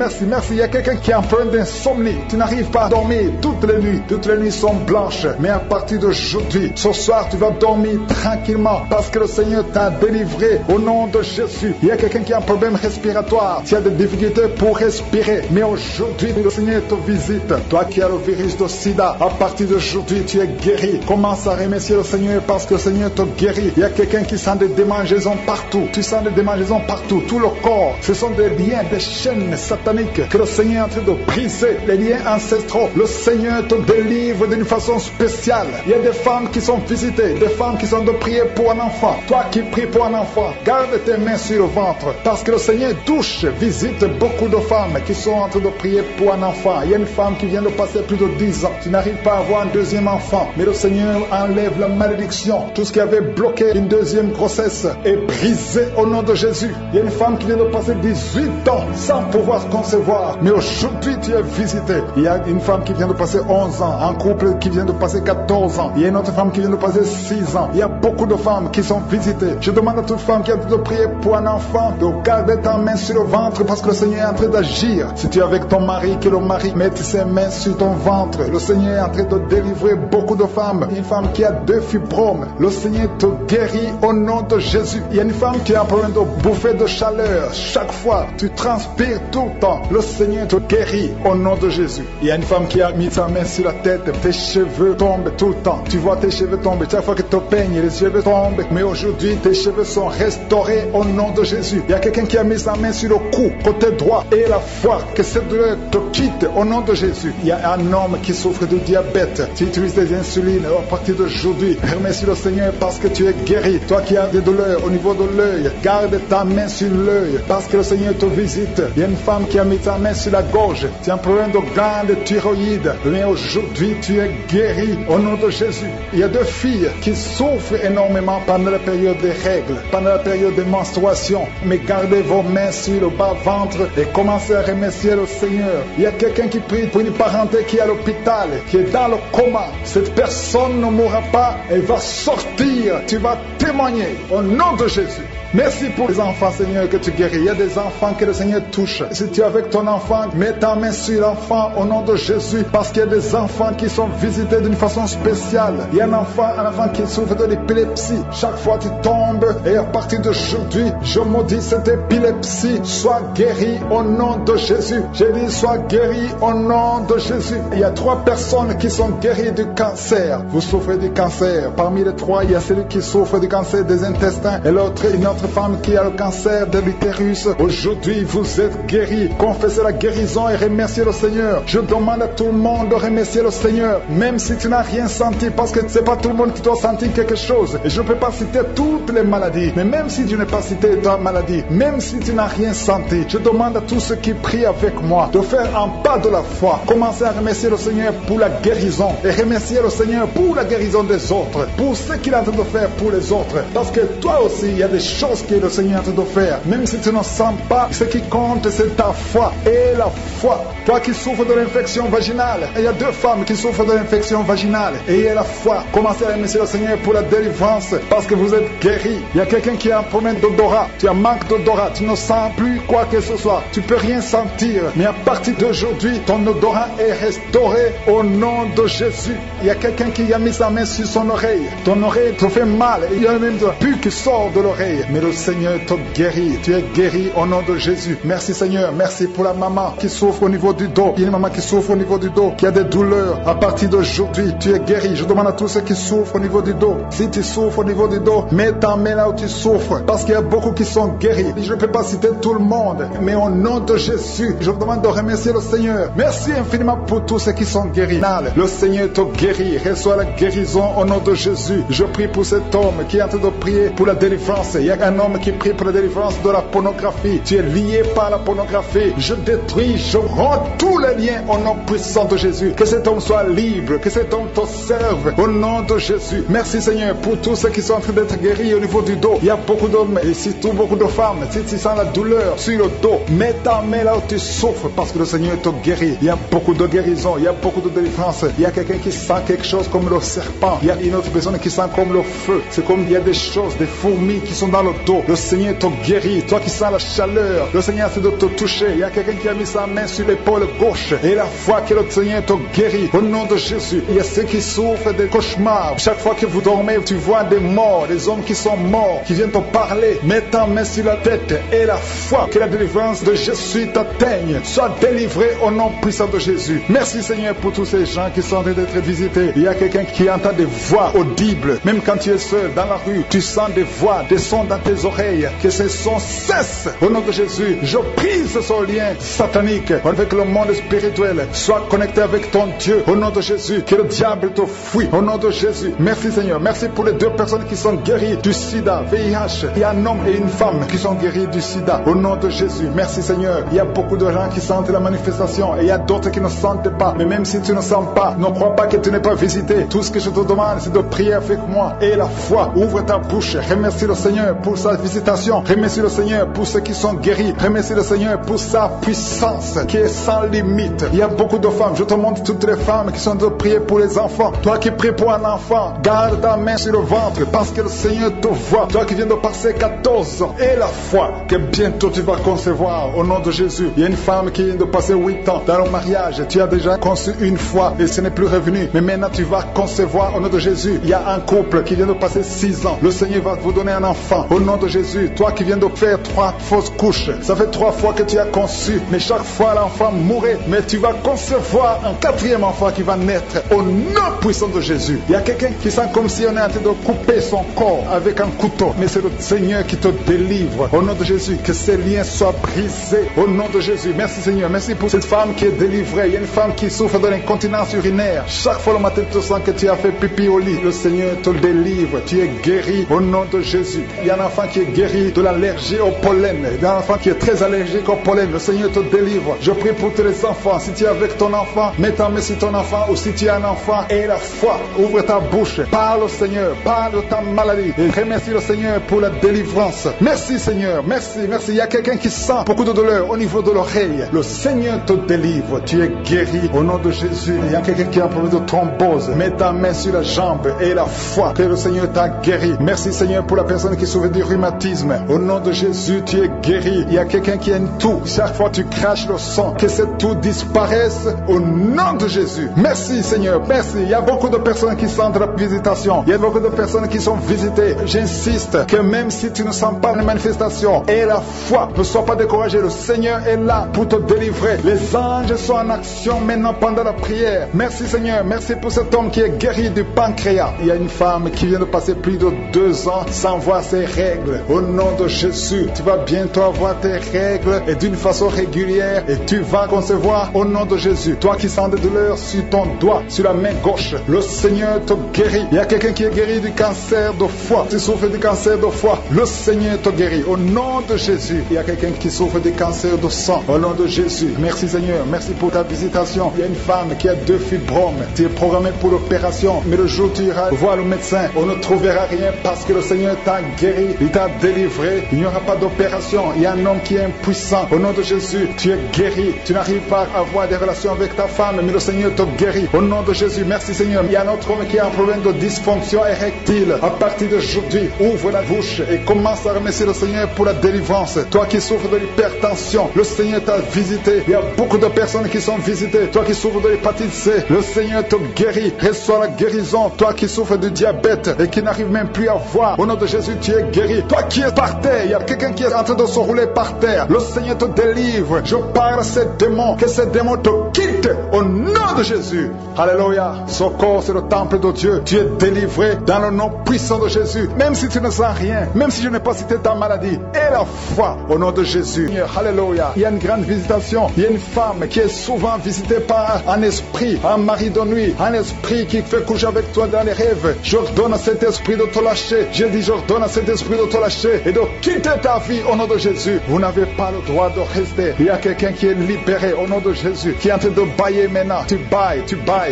Il y a quelqu'un qui est en train d'insomnie. Tu n'arrives pas à dormir toutes les nuits. Toutes les nuits sont blanches. Mais à partir d'aujourd'hui, ce soir, tu vas dormir tranquillement parce que le Seigneur t'a délivré au nom de Jésus. Il y a quelqu'un qui a un problème respiratoire. Tu as des difficultés pour respirer. Mais aujourd'hui, le Seigneur te visite. Toi qui as le virus de sida, à partir d'aujourd'hui, tu es guéri. Commence à remercier le Seigneur parce que le Seigneur te guérit. Il y a quelqu'un qui sent des démangeaisons partout. Tu sens des démangeaisons partout. Tout le corps. Ce sont des liens, des chaînes sataniques que le Seigneur est en train de briser. Les liens ancestraux. Le Seigneur te délivre d'une façon spéciale. Il y a des femmes qui sont visitées. Des femmes qui sont de prier pour un enfant. Toi qui pries pour un enfant, garde tes mains sur le ventre. Parce que le Seigneur touche, visite beaucoup de femmes qui sont en train de prier pour un enfant. Il y a une femme qui vient de passer plus de 10 ans. Tu n'arrives pas à avoir un deuxième enfant. Mais le Seigneur enlève la malédiction. Tout ce qui avait bloqué une deuxième grossesse est brisé au nom de Jésus. Il y a une femme qui vient de passer 18 ans sans pouvoir concevoir. Mais aujourd'hui, tu es visité. Il y a une femme qui vient de passer 11 ans. Un couple qui vient de passer 14 ans. Il y a une autre femme qui vient de passer 6 ans. Il y a beaucoup de femmes qui sont visitées. Je demande à toute femme qui a de prier pour un enfant de garder ta main sur le ventre parce que le Seigneur est en train d'agir. Si tu es avec ton mari, que le mari mette ses mains sur ton ventre. Le Seigneur est en train de délivrer beaucoup de femmes. Une femme qui a 2 fibromes. Le Seigneur te guérit au nom de Jésus. Il y a une femme qui a un problème de bouffée de chaleur. Chaque fois, tu transpires tout le temps. Le Seigneur te guérit au nom de Jésus. Il y a une femme qui a mis sa main sur la tête. Tes cheveux tombent tout le temps. Tu vois tes cheveux tomber. Chaque fois que tu peignes, les cheveux tombent. Mais aujourd'hui, tes cheveux sont restaurés au nom de Jésus. Il y a quelqu'un qui a mis sa main sur le cou, côté droit, et la foi, que cette douleur te quitte au nom de Jésus. Il y a un homme qui souffre de diabète. Tu utilises des insulines à partir d'aujourd'hui. Remercie le Seigneur parce que tu es guéri. Toi qui as des douleurs au niveau de l'œil, garde ta main sur l'œil parce que le Seigneur te visite. Il y a une femme qui a mis sa main sur la gorge. Tu as un problème de glande thyroïde. Mais aujourd'hui, tu es guéri au nom de Jésus. Il y a 2 filles qui souffrent énormément pendant la période des règles, pendant la période des menstruations. Mais gardez vos mains sur le bas-ventre et commencez à remercier le Seigneur. Il y a quelqu'un qui prie pour une parenté qui est à l'hôpital, qui est dans le coma. Cette personne ne mourra pas, elle va sortir. Tu vas témoigner au nom de Jésus. Merci pour les enfants, Seigneur, que tu guéris. Il y a des enfants que le Seigneur touche. Si tu es avec ton enfant, mets ta main sur l'enfant au nom de Jésus, parce qu'il y a des enfants qui sont visités d'une façon spéciale. Il y a un enfant qui souffre de l'épilepsie. Chaque fois tu tombes, et à partir d'aujourd'hui, je maudis cette épilepsie. Sois guéri au nom de Jésus. J'ai dit, sois guéri au nom de Jésus. Il y a 3 personnes qui sont guéries du cancer. Vous souffrez du cancer. Parmi les 3, il y a celui qui souffre du cancer des intestins, et l'autre, une autre femme qui a le cancer de l'utérus. Aujourd'hui, vous êtes guéris. Confessez la guérison et remerciez le Seigneur. Je demande à tout le monde de remercier le Seigneur, même si tu n'as rien senti, parce que c'est pas tout le monde qui doit sentir quelque chose. Et je ne peux pas citer toutes les maladies, mais même si tu n'as pas cité ta maladie, même si tu n'as rien senti, je demande à tous ceux qui prient avec moi de faire un pas de la foi. Commencez à remercier le Seigneur pour la guérison et remercier le Seigneur pour la guérison des autres, pour ce qu'il est en train de faire pour les autres. Parce que toi aussi, il y a des choses que le Seigneur est en train de faire. Même si tu ne sens pas, ce qui compte, c'est ta foi. Et la foi. Toi qui souffres de l'infection vaginale, il y a 2 femmes qui souffrent de l'infection vaginale. Et il y a la foi. Commencez à remercier le Seigneur pour la délivrance, parce que vous êtes guéris. Il y a quelqu'un qui a un problème d'odorat. Tu as un manque d'odorat. Tu ne sens plus quoi que ce soit. Tu peux rien sentir. Mais à partir d'aujourd'hui, ton odorat est restauré au nom de Jésus. Il y a quelqu'un qui a mis sa main sur son oreille. Ton oreille te fait mal. Il y a même de la pus qui sort de l'oreille. Mais le Seigneur te guérit. Tu es guéri au nom de Jésus. Merci Seigneur. Merci pour la maman qui souffre au niveau du dos. Il y a une maman qui souffre au niveau du dos, qui a des douleurs. À partir d'aujourd'hui, tu es guéri. Je demande à tous ceux qui souffrent au niveau du dos. Si tu souffres au niveau du dos, mets ta main là où tu souffres. Parce qu'il y a beaucoup qui sont guéris. Je ne peux pas citer tout le monde. Mais au nom de Jésus, je vous demande de remercier le Seigneur. Merci infiniment pour tous ceux qui sont guéris. Le Seigneur te guérit. Reçois la guérison au nom de Jésus. Je prie pour cet homme qui est en train de prier pour la délivrance. Il y a un homme qui prie pour la délivrance de la pornographie. Tu es lié par la pornographie. Je détruis, je rends tous les liens au nom puissant de Jésus. Que cet homme soit libre, que cet homme te serve au nom de Jésus. Merci Seigneur pour tous ceux qui sont en train d'être guéris au niveau du dos. Il y a beaucoup d'hommes et surtout beaucoup de femmes. Si tu sens la douleur sur le dos, mets ta main là où tu souffres parce que le Seigneur te guérit. Il y a beaucoup de guérison, il y a beaucoup de délivrance. Il y a quelqu'un qui sent quelque chose comme le serpent. Il y a une autre personne qui sent comme le feu. C'est comme il y a des choses, des fourmis qui sont dans le dos. Le Seigneur te guérit. Toi qui sens la chaleur, le Seigneur essaie de te toucher. Il y a quelqu'un qui a mis sa main sur l'épaule gauche et la foi que le Seigneur te guérit au nom de Jésus. Il y a ceux qui souffrent des cauchemars. Chaque fois que vous dormez, tu vois des morts, des hommes qui sont morts, qui viennent te parler. Mets ta main sur la tête et la foi que la délivrance de Jésus t'atteigne. Sois délivré au nom puissant de Jésus. Merci Seigneur pour tous ces gens qui sont en train d'être visités. Il y a quelqu'un qui entend des voix audibles. Même quand tu es seul dans la rue, tu sens des voix, des sons dans tes oreilles. Que ces sons cessent au nom de Jésus. Je brise ce lien satanique avec le monde spirituel. Sois connecté avec ton Dieu au nom de Jésus. Que le diable te fuit au nom de Jésus. Merci Seigneur. Merci pour les deux personnes qui sont guéries du sida, VIH. Il y a un homme et une femme qui sont guéris du sida au nom de Jésus. Merci Seigneur. Il y a beaucoup de gens qui sentent la manifestation et il y a d'autres qui ne sentent pas. Mais même si tu ne sens pas, ne crois pas que tu n'es pas visité. Tout ce que je te demande, c'est de prier avec moi et la foi. Ouvre ta bouche. Remercie le Seigneur pour sa visitation. Remercie le Seigneur pour ceux qui sont guéris. Remercie le Seigneur pour sa puissance qui est sans limite. Il y a beaucoup de femmes. Je te montre toutes les femmes qui sont de prier pour les enfants. Toi qui pries pour un enfant, garde ta main sur le ventre parce que le Seigneur te voit. Toi qui viens de passer 14 ans et la foi que bientôt tu vas concevoir au nom de Jésus. Il y a une femme qui vient de passer 8 ans dans le mariage. Tu as déjà conçu une fois et ce n'est plus revenu. Mais maintenant tu vas concevoir au nom de Jésus. Il y a un couple qui vient de passer 6 ans. Le Seigneur va vous donner un enfant au nom de Jésus. Toi qui viens de faire 3 fausses couches. Ça fait 3 fois que tu as conçu. Mais chaque fois l'enfant mourait. Mais tu vas concevoir un 4e enfant qui va naître au nom puissant de Jésus. Il y a quelqu'un qui sent comme si on est en train de couper son corps avec un couteau. Mais c'est le Seigneur qui te délivre au nom de Jésus. Que ces liens soient brisés au nom de Jésus. Merci Seigneur. Merci pour cette femme qui est délivrée. Il y a une femme qui souffre de l'incontinence urinaire. Chaque fois le matin tu sens que tu as fait pipi au lit. Le Seigneur te délivre. Tu es guéri au nom de Jésus. Il y a un enfant qui est guéri de l'allergie au pollen. Il y a un enfant qui est très allergique au pollen. Le Seigneur te délivre. Je prie pour tous les enfants. Si tu es avec ton enfant, mets ta main sur ton enfant. Ou si tu es un enfant et la foi, ouvre ta bouche. Parle au Seigneur. Parle de ta maladie. Et remercie le Seigneur pour la délivrance. Merci Seigneur. Merci, merci. Il y a quelqu'un qui sent beaucoup de douleur au niveau de l'oreille. Le Seigneur te délivre. Tu es guéri au nom de Jésus. Il y a quelqu'un qui a un problème de thrombose. Mets ta main sur la jambe et la foi que le Seigneur t'a guéri. Merci Seigneur pour la personne qui souffre du rhumatisme. Au nom de Jésus, tu es guéri. Il y a quelqu'un qui a une toux. Chaque fois tu craches le sang, que cette toux disparaisse au nom de Jésus. Merci Seigneur, merci. Il y a beaucoup de personnes qui sentent la visitation. Il y a beaucoup de personnes qui sont visitées. J'insiste que même si tu ne sens pas les manifestations et la foi, ne sois pas découragé. Le Seigneur est là pour te délivrer. Les anges sont en action maintenant pendant la prière. Merci Seigneur, merci pour cet homme qui est guéri du pancréas. Il y a une femme qui vient de passer plus de 2 ans sans voir ses règles. Au nom de Jésus, tu vas bientôt avoir tes règles et d'une façon régulière et tu vas concevoir au nom de Jésus. Toi qui sens des douleurs sur ton doigt, sur la main gauche, le Seigneur te guérit. Il y a quelqu'un qui est guéri du cancer de foie. Tu souffres du cancer de foie, le Seigneur te guérit au nom de Jésus. Il y a quelqu'un qui souffre du cancer de sang au nom de Jésus. Merci Seigneur, merci pour ta visitation. Il y a une femme qui a 2 fibromes. Tu es programmé pour l'opération, mais le jour où tu iras voir le médecin, on ne trouvera rien parce que le Seigneur t'a guéri, il t'a délivré. Il n'y aura pas d'opération. Il y a un homme qui est impuissant. Au nom de Jésus, tu es guéri. Tu n'arrives pas à avoir des relations avec ta femme, mais le Seigneur te guérit. Au nom de Jésus, merci Seigneur. Il y a un autre homme qui a un problème de dysfonction érectile. À partir d'aujourd'hui, ouvre la bouche et commence à remercier le Seigneur pour la délivrance. Toi qui souffres de l'hypertension, le Seigneur t'a visité. Il y a beaucoup de personnes qui sont visitées. Toi qui souffres de l'hépatite C, le Seigneur te guérit. Reçois la guérison. Toi qui souffres de diabète et qui n'arrive même plus à voir, au nom de Jésus, tu es guéri. Toi qui es par terre, il y a quelqu'un qui est en train de se rouler par terre. Le Seigneur te délivre. Je parle à ces démons, que ces démons te quittent au nom de Jésus. Alléluia. Ce corps, c'est le temple de Dieu. Tu es délivré dans le nom puissant de Jésus. Même si tu ne sens rien, même si je n'ai pas cité ta maladie, et la foi au nom de Jésus. Alléluia. Il y a une grande visitation. Il y a une femme qui est souvent visitée par un esprit, un mari de nuit, un esprit qui fait coucher avec toi dans les rêves. J'ordonne à cet esprit de te lâcher. Je dis, j'ordonne à cet esprit esprit de te lâcher et de quitter ta vie au nom de Jésus. Vous n'avez pas le droit de rester. Il y a quelqu'un qui est libéré au nom de Jésus, qui est en train de bailler maintenant. Tu bailles.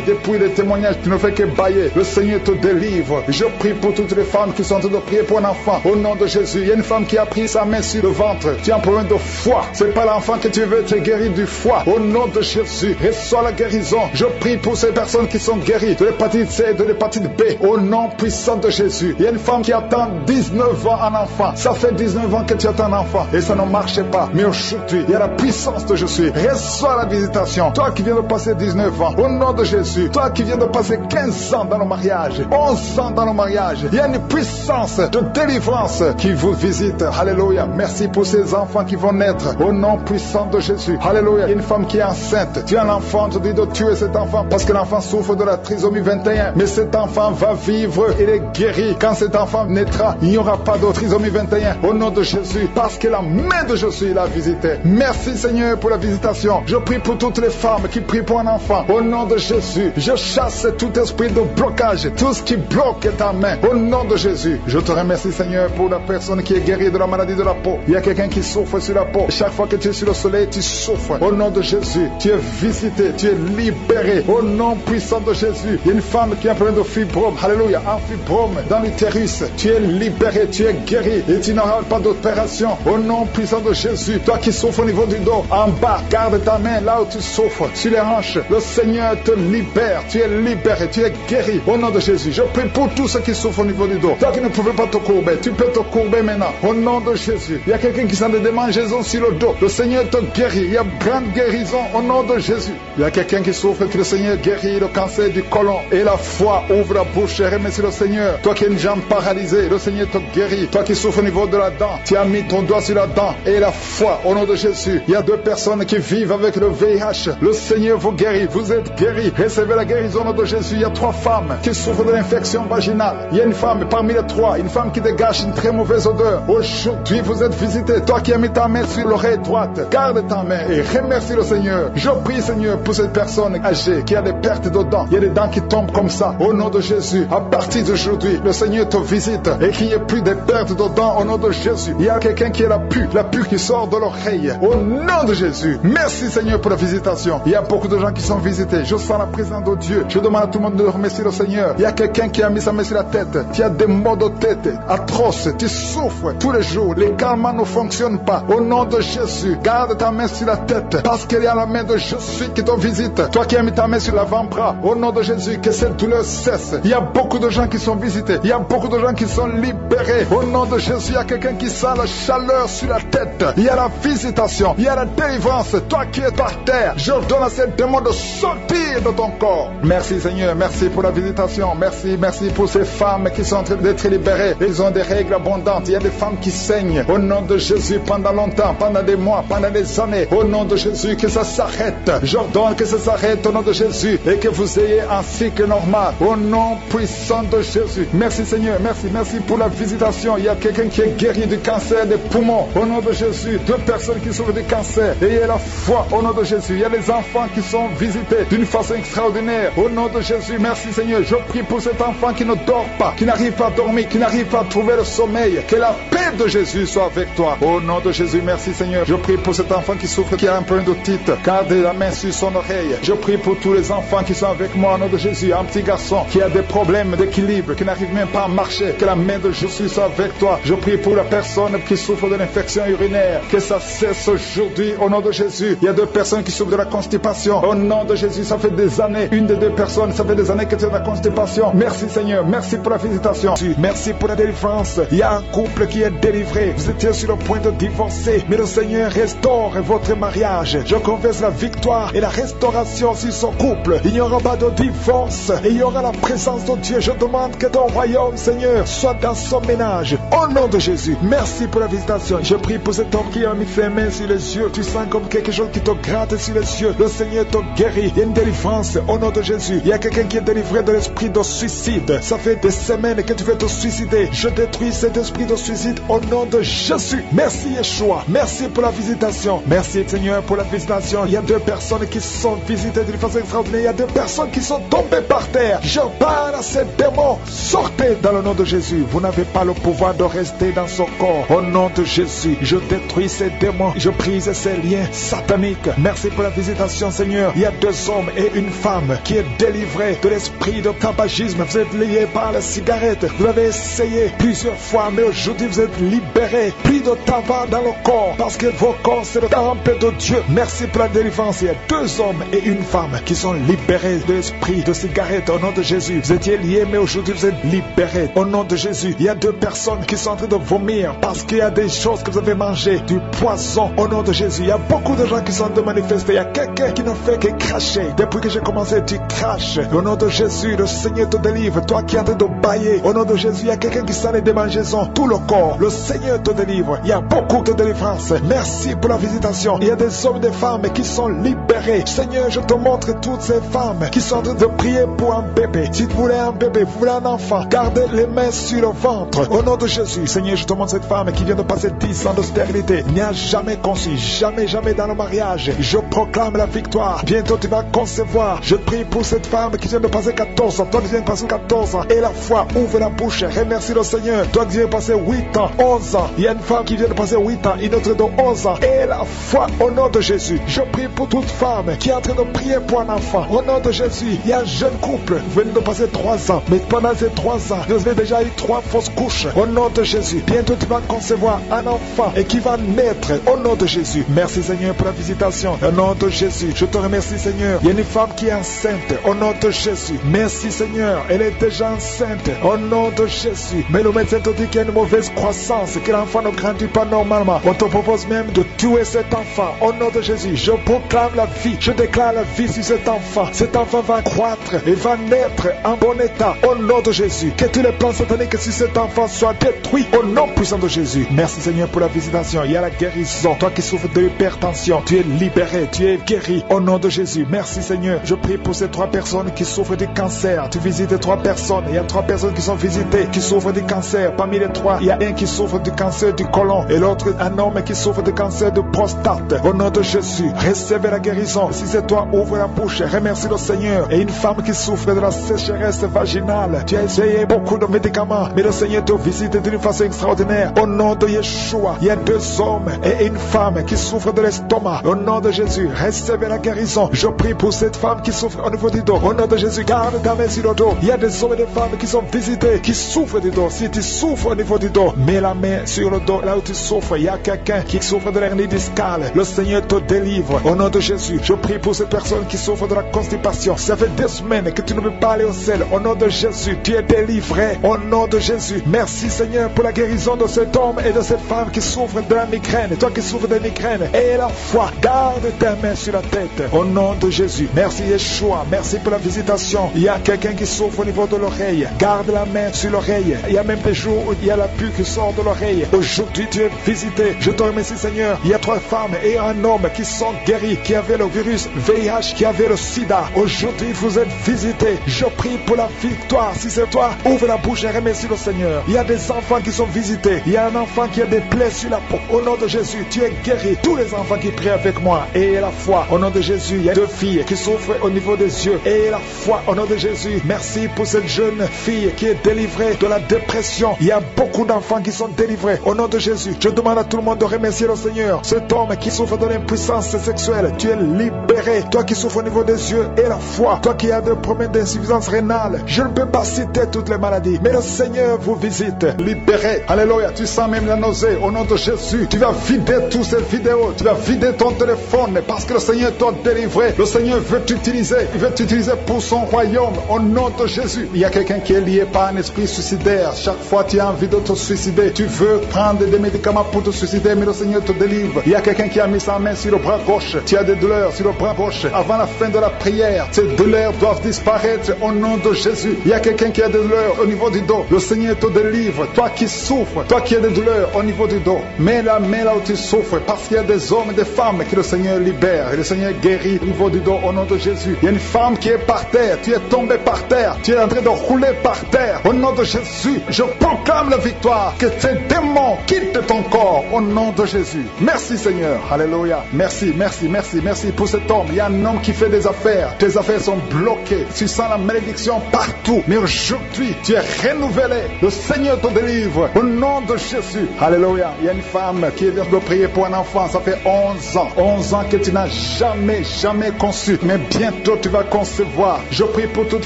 Depuis les témoignages, tu ne fais que bailler. Le Seigneur te délivre. Je prie pour toutes les femmes qui sont en train de prier pour un enfant au nom de Jésus. Il y a une femme qui a pris sa main sur le ventre. Tu as un problème de foie. C'est pas l'enfant que tu veux être guéri du foie. Au nom de Jésus, reçois la guérison. Je prie pour ces personnes qui sont guéries de l'hépatite C et de l'hépatite B. Au nom puissant de Jésus. Il y a une femme qui attend 19 ans un enfant. Ça fait 19 ans que tu attends un enfant et ça ne marche pas. Mais aujourd'hui, il y a la puissance de Jésus. Reçois la visitation. Toi qui viens de passer 19 ans, au nom de Jésus. Toi qui viens de passer 15 ans dans le mariage, 11 ans dans le mariage. Il y a une puissance de délivrance qui vous visite. Alléluia. Merci pour ces enfants qui vont naître au nom puissant de Jésus. Alléluia. Il y a une femme qui est enceinte. Tu as un enfant, tu dis de tuer cet enfant parce que l'enfant souffre de la trisomie 21. Mais cet enfant va vivre, il est guéri. Quand cet enfant naîtra, il n'y aura pas de trisomie 21 au nom de Jésus parce que la main de Jésus l'a visité. Merci Seigneur pour la visitation. Je prie pour toutes les femmes qui prient pour un enfant au nom de Jésus. Je chasse tout esprit de blocage, tout ce qui bloque ta main au nom de Jésus. Je te remercie Seigneur pour la personne qui est guérie de la maladie de la peau. Il y a quelqu'un qui souffre sur la peau. Chaque fois que tu es sur le soleil, tu souffres. Au nom de Jésus, tu es visité, tu es libéré. Au nom puissant de Jésus, il y a une femme qui a un problème de fibrome. Alléluia, un fibrome dans l'utérus. Tu es libéré, tu es guéri et tu n'auras pas d'opération. Au nom puissant de Jésus, toi qui souffres au niveau du dos, en bas, garde ta main là où tu souffres, sur les hanches. Le Seigneur te libère, tu es libéré, tu es guéri. Au nom de Jésus, je prie pour tous ceux qui souffrent au niveau du dos. Toi qui ne pouvais pas te courber, tu peux te courber maintenant. Au nom de Jésus, il y a quelqu'un qui sent des démangeaisons sur le dos. Le Seigneur te guérit, il y a grande guérison au nom de Jésus. Il y a quelqu'un qui souffre, que le Seigneur guérit le cancer du côlon. Et la foi ouvre la bouche et remercie le Seigneur. Toi qui as une jambe paralysée, le Seigneur te guérit. Toi qui souffres au niveau de la dent, tu as mis ton doigt sur la dent. Et la foi au nom de Jésus. Il y a 2 personnes qui vivent avec le VIH. Le Seigneur vous guérit, vous êtes guéris. Recevez la guérison au nom de Jésus. Il y a 3 femmes qui souffrent de l'infection vaginale. Il y a une femme parmi les 3, une femme qui dégage une très mauvaise odeur. Aujourd'hui vous êtes visité. Toi qui as mis ta main sur l'oreille droite, garde ta main et remercie le Seigneur. Je prie Seigneur pour cette personne âgée qui a des pertes de dents. Il y a des dents qui tombent comme ça. Au nom de Jésus, à partir d'aujourd'hui, le Seigneur te visite et qu'il n'y ait plus de pertes de dents au nom de Jésus. Il y a quelqu'un qui est la pu qui sort de l'oreille. Au nom de Jésus. Merci Seigneur pour la visitation. Il y a beaucoup de gens qui sont visités. Je sens la présence de Dieu. Je demande à tout le monde de remercier le Seigneur. Il y a quelqu'un qui a mis sa main sur la tête. Tu as des maux de tête atroces. Tu souffres tous les jours. Les calmants ne fonctionnent pas. Au nom de Jésus, garde ta main sur la tête parce qu'il y a la main de Jésus qui te visite. Toi qui as mis ta main sur l'avant-bras, au nom de Jésus, que cette douleur cesse. Il y a beaucoup de gens qui sont visités. Il y a beaucoup de gens qui sont libérés. Au nom de Jésus, il y a quelqu'un qui sent la chaleur sur la tête. Il y a la visitation. Il y a la délivrance. Toi qui es par terre, j'ordonne à ces démons de sortir de ton corps. Merci Seigneur. Merci pour la visitation. Merci pour ces femmes qui sont en train d'être libérées. Ils ont des règles abondantes. Il y a des femmes qui saignent. Au nom de Jésus, pendant longtemps, pendant des mois, pendant des années. Au nom de Jésus, que ça s'arrête. J'ordonne que ça s'arrête au nom de Jésus et que vous ayez un cycle normal. Au nom puissant de Jésus. Merci Seigneur. Merci pour la visitation. Il y a quelqu'un qui est guéri du cancer des poumons. Au nom de Jésus. 2 personnes qui souffrent du cancer. Ayez la foi au nom de Jésus. Il y a des enfants qui sont visités d'une façon extraordinaire. Au nom de Jésus. Merci Seigneur. Je prie pour cet enfant qui ne dort pas, qui n'arrive pas à dormir, qui n'arrive pas à trouver le sommeil. Que la paix de Jésus soit avec toi. Au nom de Jésus. Merci Seigneur. Je prie pour cet enfant qui souffre, qui a un peu d'otite. Garde la main sur son oreille. Je prie pour tous les enfants qui sont avec moi au nom de Jésus. Un petit garçon qui a des problèmes d'équilibre, qui n'arrive même pas à marcher. Que la main de Jésus soit avec toi. Je prie pour la personne qui souffre de l'infection urinaire. Que ça cesse aujourd'hui au nom de Jésus. Il y a 2 personnes qui souffrent de la constipation. Au nom de Jésus, ça fait des années. Une des 2 personnes, ça fait des années que tu as de la constipation. Merci Seigneur. Merci pour la visitation. Merci pour la délivrance. Il y a un couple qui est délivré. Vous étiez sur le point de divorcer, mais le Seigneur restaure votre mariage. Je confesse la victoire et la restauration sur son couple. Il n'y aura pas de divorce et il y aura la présence de Dieu. Je demande que ton royaume, Seigneur, soit dans son ménage. Au nom de Jésus, merci pour la visitation. Je prie pour cet homme qui a mis ses mains sur les yeux. Tu sens comme quelque chose qui te gratte sur les yeux. Le Seigneur te guérit. Il y a une délivrance au nom de Jésus. Il y a quelqu'un qui est délivré de l'esprit de suicide. Ça fait des semaines que tu veux te suicider. Je détruis cet esprit de suicide au nom de Jésus. Merci Yeshua. Merci pour la visitation. Merci Seigneur pour la visitation. Il y a 2 personnes qui sont visitées d'une façon extraordinaire. Il y a 2 personnes qui sont tombées par terre. Je parle à ces démons. Sortez dans le nom de Jésus. Vous n'avez pas le pouvoir pouvoir de rester dans son corps. Au nom de Jésus, je détruis ces démons, je brise ces liens sataniques. Merci pour la visitation, Seigneur. Il y a 2 hommes et une femme qui est délivrée de l'esprit de tabagisme. Vous êtes liés par la cigarette. Vous l'avez essayé plusieurs fois, mais aujourd'hui vous êtes libérés. Plus de tabac dans le corps, parce que vos corps c'est le temple de Dieu. Merci pour la délivrance. Il y a 2 hommes et une femme qui sont libérés de l'esprit de cigarette. Au nom de Jésus, vous étiez liés, mais aujourd'hui vous êtes libérés. Au nom de Jésus, il y a 2 personnes qui sont en train de vomir parce qu'il y a des choses que vous avez mangées, du poison. Au nom de Jésus, il y a beaucoup de gens qui sont en train de manifester. Il y a quelqu'un qui ne fait que cracher. Depuis que j'ai commencé, tu craches. Au nom de Jésus, le Seigneur te délivre. Toi qui es en train de bailler, au nom de Jésus, il y a quelqu'un qui s'en est démangeaison. Tout le corps, le Seigneur te délivre. Il y a beaucoup de délivrance. Merci pour la visitation. Il y a des hommes et des femmes qui sont libérés. Seigneur, je te montre toutes ces femmes qui sont en train de prier pour un bébé. Si vous voulez un bébé, vous voulez un enfant, gardez les mains sur le ventre. Au nom de Jésus, Seigneur, je te montre cette femme qui vient de passer 10 ans de stérilité. Il n'y a jamais conçu, jamais dans le mariage. Je proclame la victoire. Bientôt tu vas concevoir. Je prie pour cette femme qui vient de passer 14 ans. Toi qui viens de passer 14 ans. Et la foi, ouvre la bouche. Remercie le Seigneur. Toi qui viens de passer 8 ans, 11 ans. Il y a une femme qui vient de passer 8 ans, une autre de 11 ans. Et la foi, au nom de Jésus. Je prie pour toute femme qui est en train de prier pour un enfant. Au nom de Jésus, il y a un jeune couple. Vous venez de passer 3 ans. Mais pendant ces 3 ans, vous avez déjà eu 3 fausses couches. Au nom de Jésus. Bientôt tu vas concevoir un enfant et qui va naître. Au nom de Jésus. Merci Seigneur pour la visitation. Au nom de Jésus. Je te remercie Seigneur. Il y a une femme qui est enceinte. Au nom de Jésus. Merci Seigneur. Elle est déjà enceinte. Au nom de Jésus. Mais le médecin te dit qu'il y a une mauvaise croissance, que l'enfant ne grandit pas normalement. On te propose même de tuer cet enfant. Au nom de Jésus. Je proclame la vie. Je déclare la vie sur cet enfant. Cet enfant va croître et va naître en bon état. Au nom de Jésus. Que tous les plans sataniques sur cet enfant soient détruits. Au nom puissant de Jésus. Merci Seigneur pour la visitation. Il y a la guérison. Toi qui souffres de l'hypertension, tu es libéré, tu es guéri. Au nom de Jésus. Merci Seigneur. Je prie pour ces 3 personnes qui souffrent du cancer. Tu visites 3 personnes. Il y a 3 personnes qui sont visitées, qui souffrent du cancer. Parmi les 3, il y a un qui souffre du cancer du côlon et l'autre un homme qui souffre du cancer de prostate. Au nom de Jésus, recevez la guérison. Si c'est toi, ouvre la bouche. Remercie le Seigneur. Et une femme qui souffre de la sécheresse vaginale. Tu as essayé beaucoup de médicaments, mais le Seigneur te visite d'une façon extraordinaire. Au nom de Yeshua, il y a 2 hommes et une femme qui souffrent de l'estomac. Au nom de Jésus, recevez la guérison. Je prie pour cette femme qui souffre au niveau du dos. Au nom de Jésus, garde ta main sur le dos. Il y a des hommes et des femmes qui sont visités, qui souffrent du dos. Si tu souffres au niveau du dos, mets la main sur le dos, là où tu souffres. Il y a quelqu'un qui souffre de l'hernie discale. Le Seigneur te délivre. Au nom de Jésus, je prie pour cette personne qui souffre de la constipation. Ça fait des semaines que tu ne peux pas aller au ciel. Au nom de Jésus, tu es délivré. Au nom de Jésus, merci Seigneur pour la guérison de cet homme et de cette femme qui souffre de la migraine. Toi qui souffres de migraine, et la foi, garde ta main sur la tête. Au nom de Jésus, merci Yeshua. Merci pour la visitation. Il y a quelqu'un qui souffre au niveau de l'oreille. Garde la main sur l'oreille. Il y a même des jours où il y a la pluie qui sort de l'oreille. Aujourd'hui, tu es visité. Je te remercie Seigneur. Il y a 3 femmes et un homme qui sont guéris, qui avaient le virus VIH, qui avaient le sida. Aujourd'hui, vous êtes visités. Je prie pour la victoire. Si c'est toi, ouvre la bouche et remercie le Seigneur. Il y a des enfants qui sont visités. Il y a un enfant qui a des plaies sur la peau. Au nom de Jésus, tu es guéri. Tous les enfants qui prient avec moi, et la foi. Au nom de Jésus, il y a 2 filles qui souffrent au niveau des yeux. Et la foi, au nom de Jésus. Merci pour cette jeune fille qui est délivrée de la dépression. Il y a beaucoup d'enfants qui sont délivrés. Au nom de Jésus, je demande à tout le monde de remercier le Seigneur. Cet homme qui souffre de l'impuissance sexuelle, tu es libéré. Toi qui souffres au niveau des yeux et la foi. Toi qui as des problèmes d'insuffisance rénale. Je ne peux pas citer toutes les maladies, mais le Seigneur vous visite. Libéré. Alléluia. Tu sens même la nausée. Au nom de Jésus, tu vas vider toutes ces vidéos. Tu vas vider ton téléphone parce que le Seigneur t'a délivré. Le Seigneur veut t'utiliser. Il veut t'utiliser pour son royaume. Au nom de Jésus. Il y a quelqu'un qui est lié par un esprit suicidaire. Chaque fois tu as envie de te suicider, tu veux prendre des médicaments pour te suicider, mais le Seigneur te délivre. Il y a quelqu'un qui a mis sa main sur le bras gauche. Tu as des douleurs sur le bras gauche. Avant la fin de la prière, ces douleurs doivent disparaître au nom de Jésus. Il y a quelqu'un qui a des douleurs au niveau du dos. Le Seigneur te délivre. Toi qui souffres, toi qui as des douleurs au niveau du dos, mets la main là où tu souffres, parce qu'il y a des hommes et des femmes que le Seigneur libère et le Seigneur guérit au niveau du dos au nom de Jésus. Il y a une femme qui est par terre, tu es tombé par terre, tu es en train de rouler par terre. Au nom de Jésus, je proclame la victoire, que ces démons quittent ton corps au nom de Jésus. Merci Seigneur, alléluia. Merci, merci, merci, merci pour cet homme. Il y a un homme qui fait des affaires, tes affaires sont bloquées, tu sens la malédiction partout, mais aujourd'hui tu es renouvelé. Le Seigneur te délivre. Au nom de Jésus. Alléluia. Il y a une femme qui vient de prier pour un enfant. Ça fait 11 ans. 11 ans que tu n'as jamais conçu. Mais bientôt tu vas concevoir. Je prie pour toute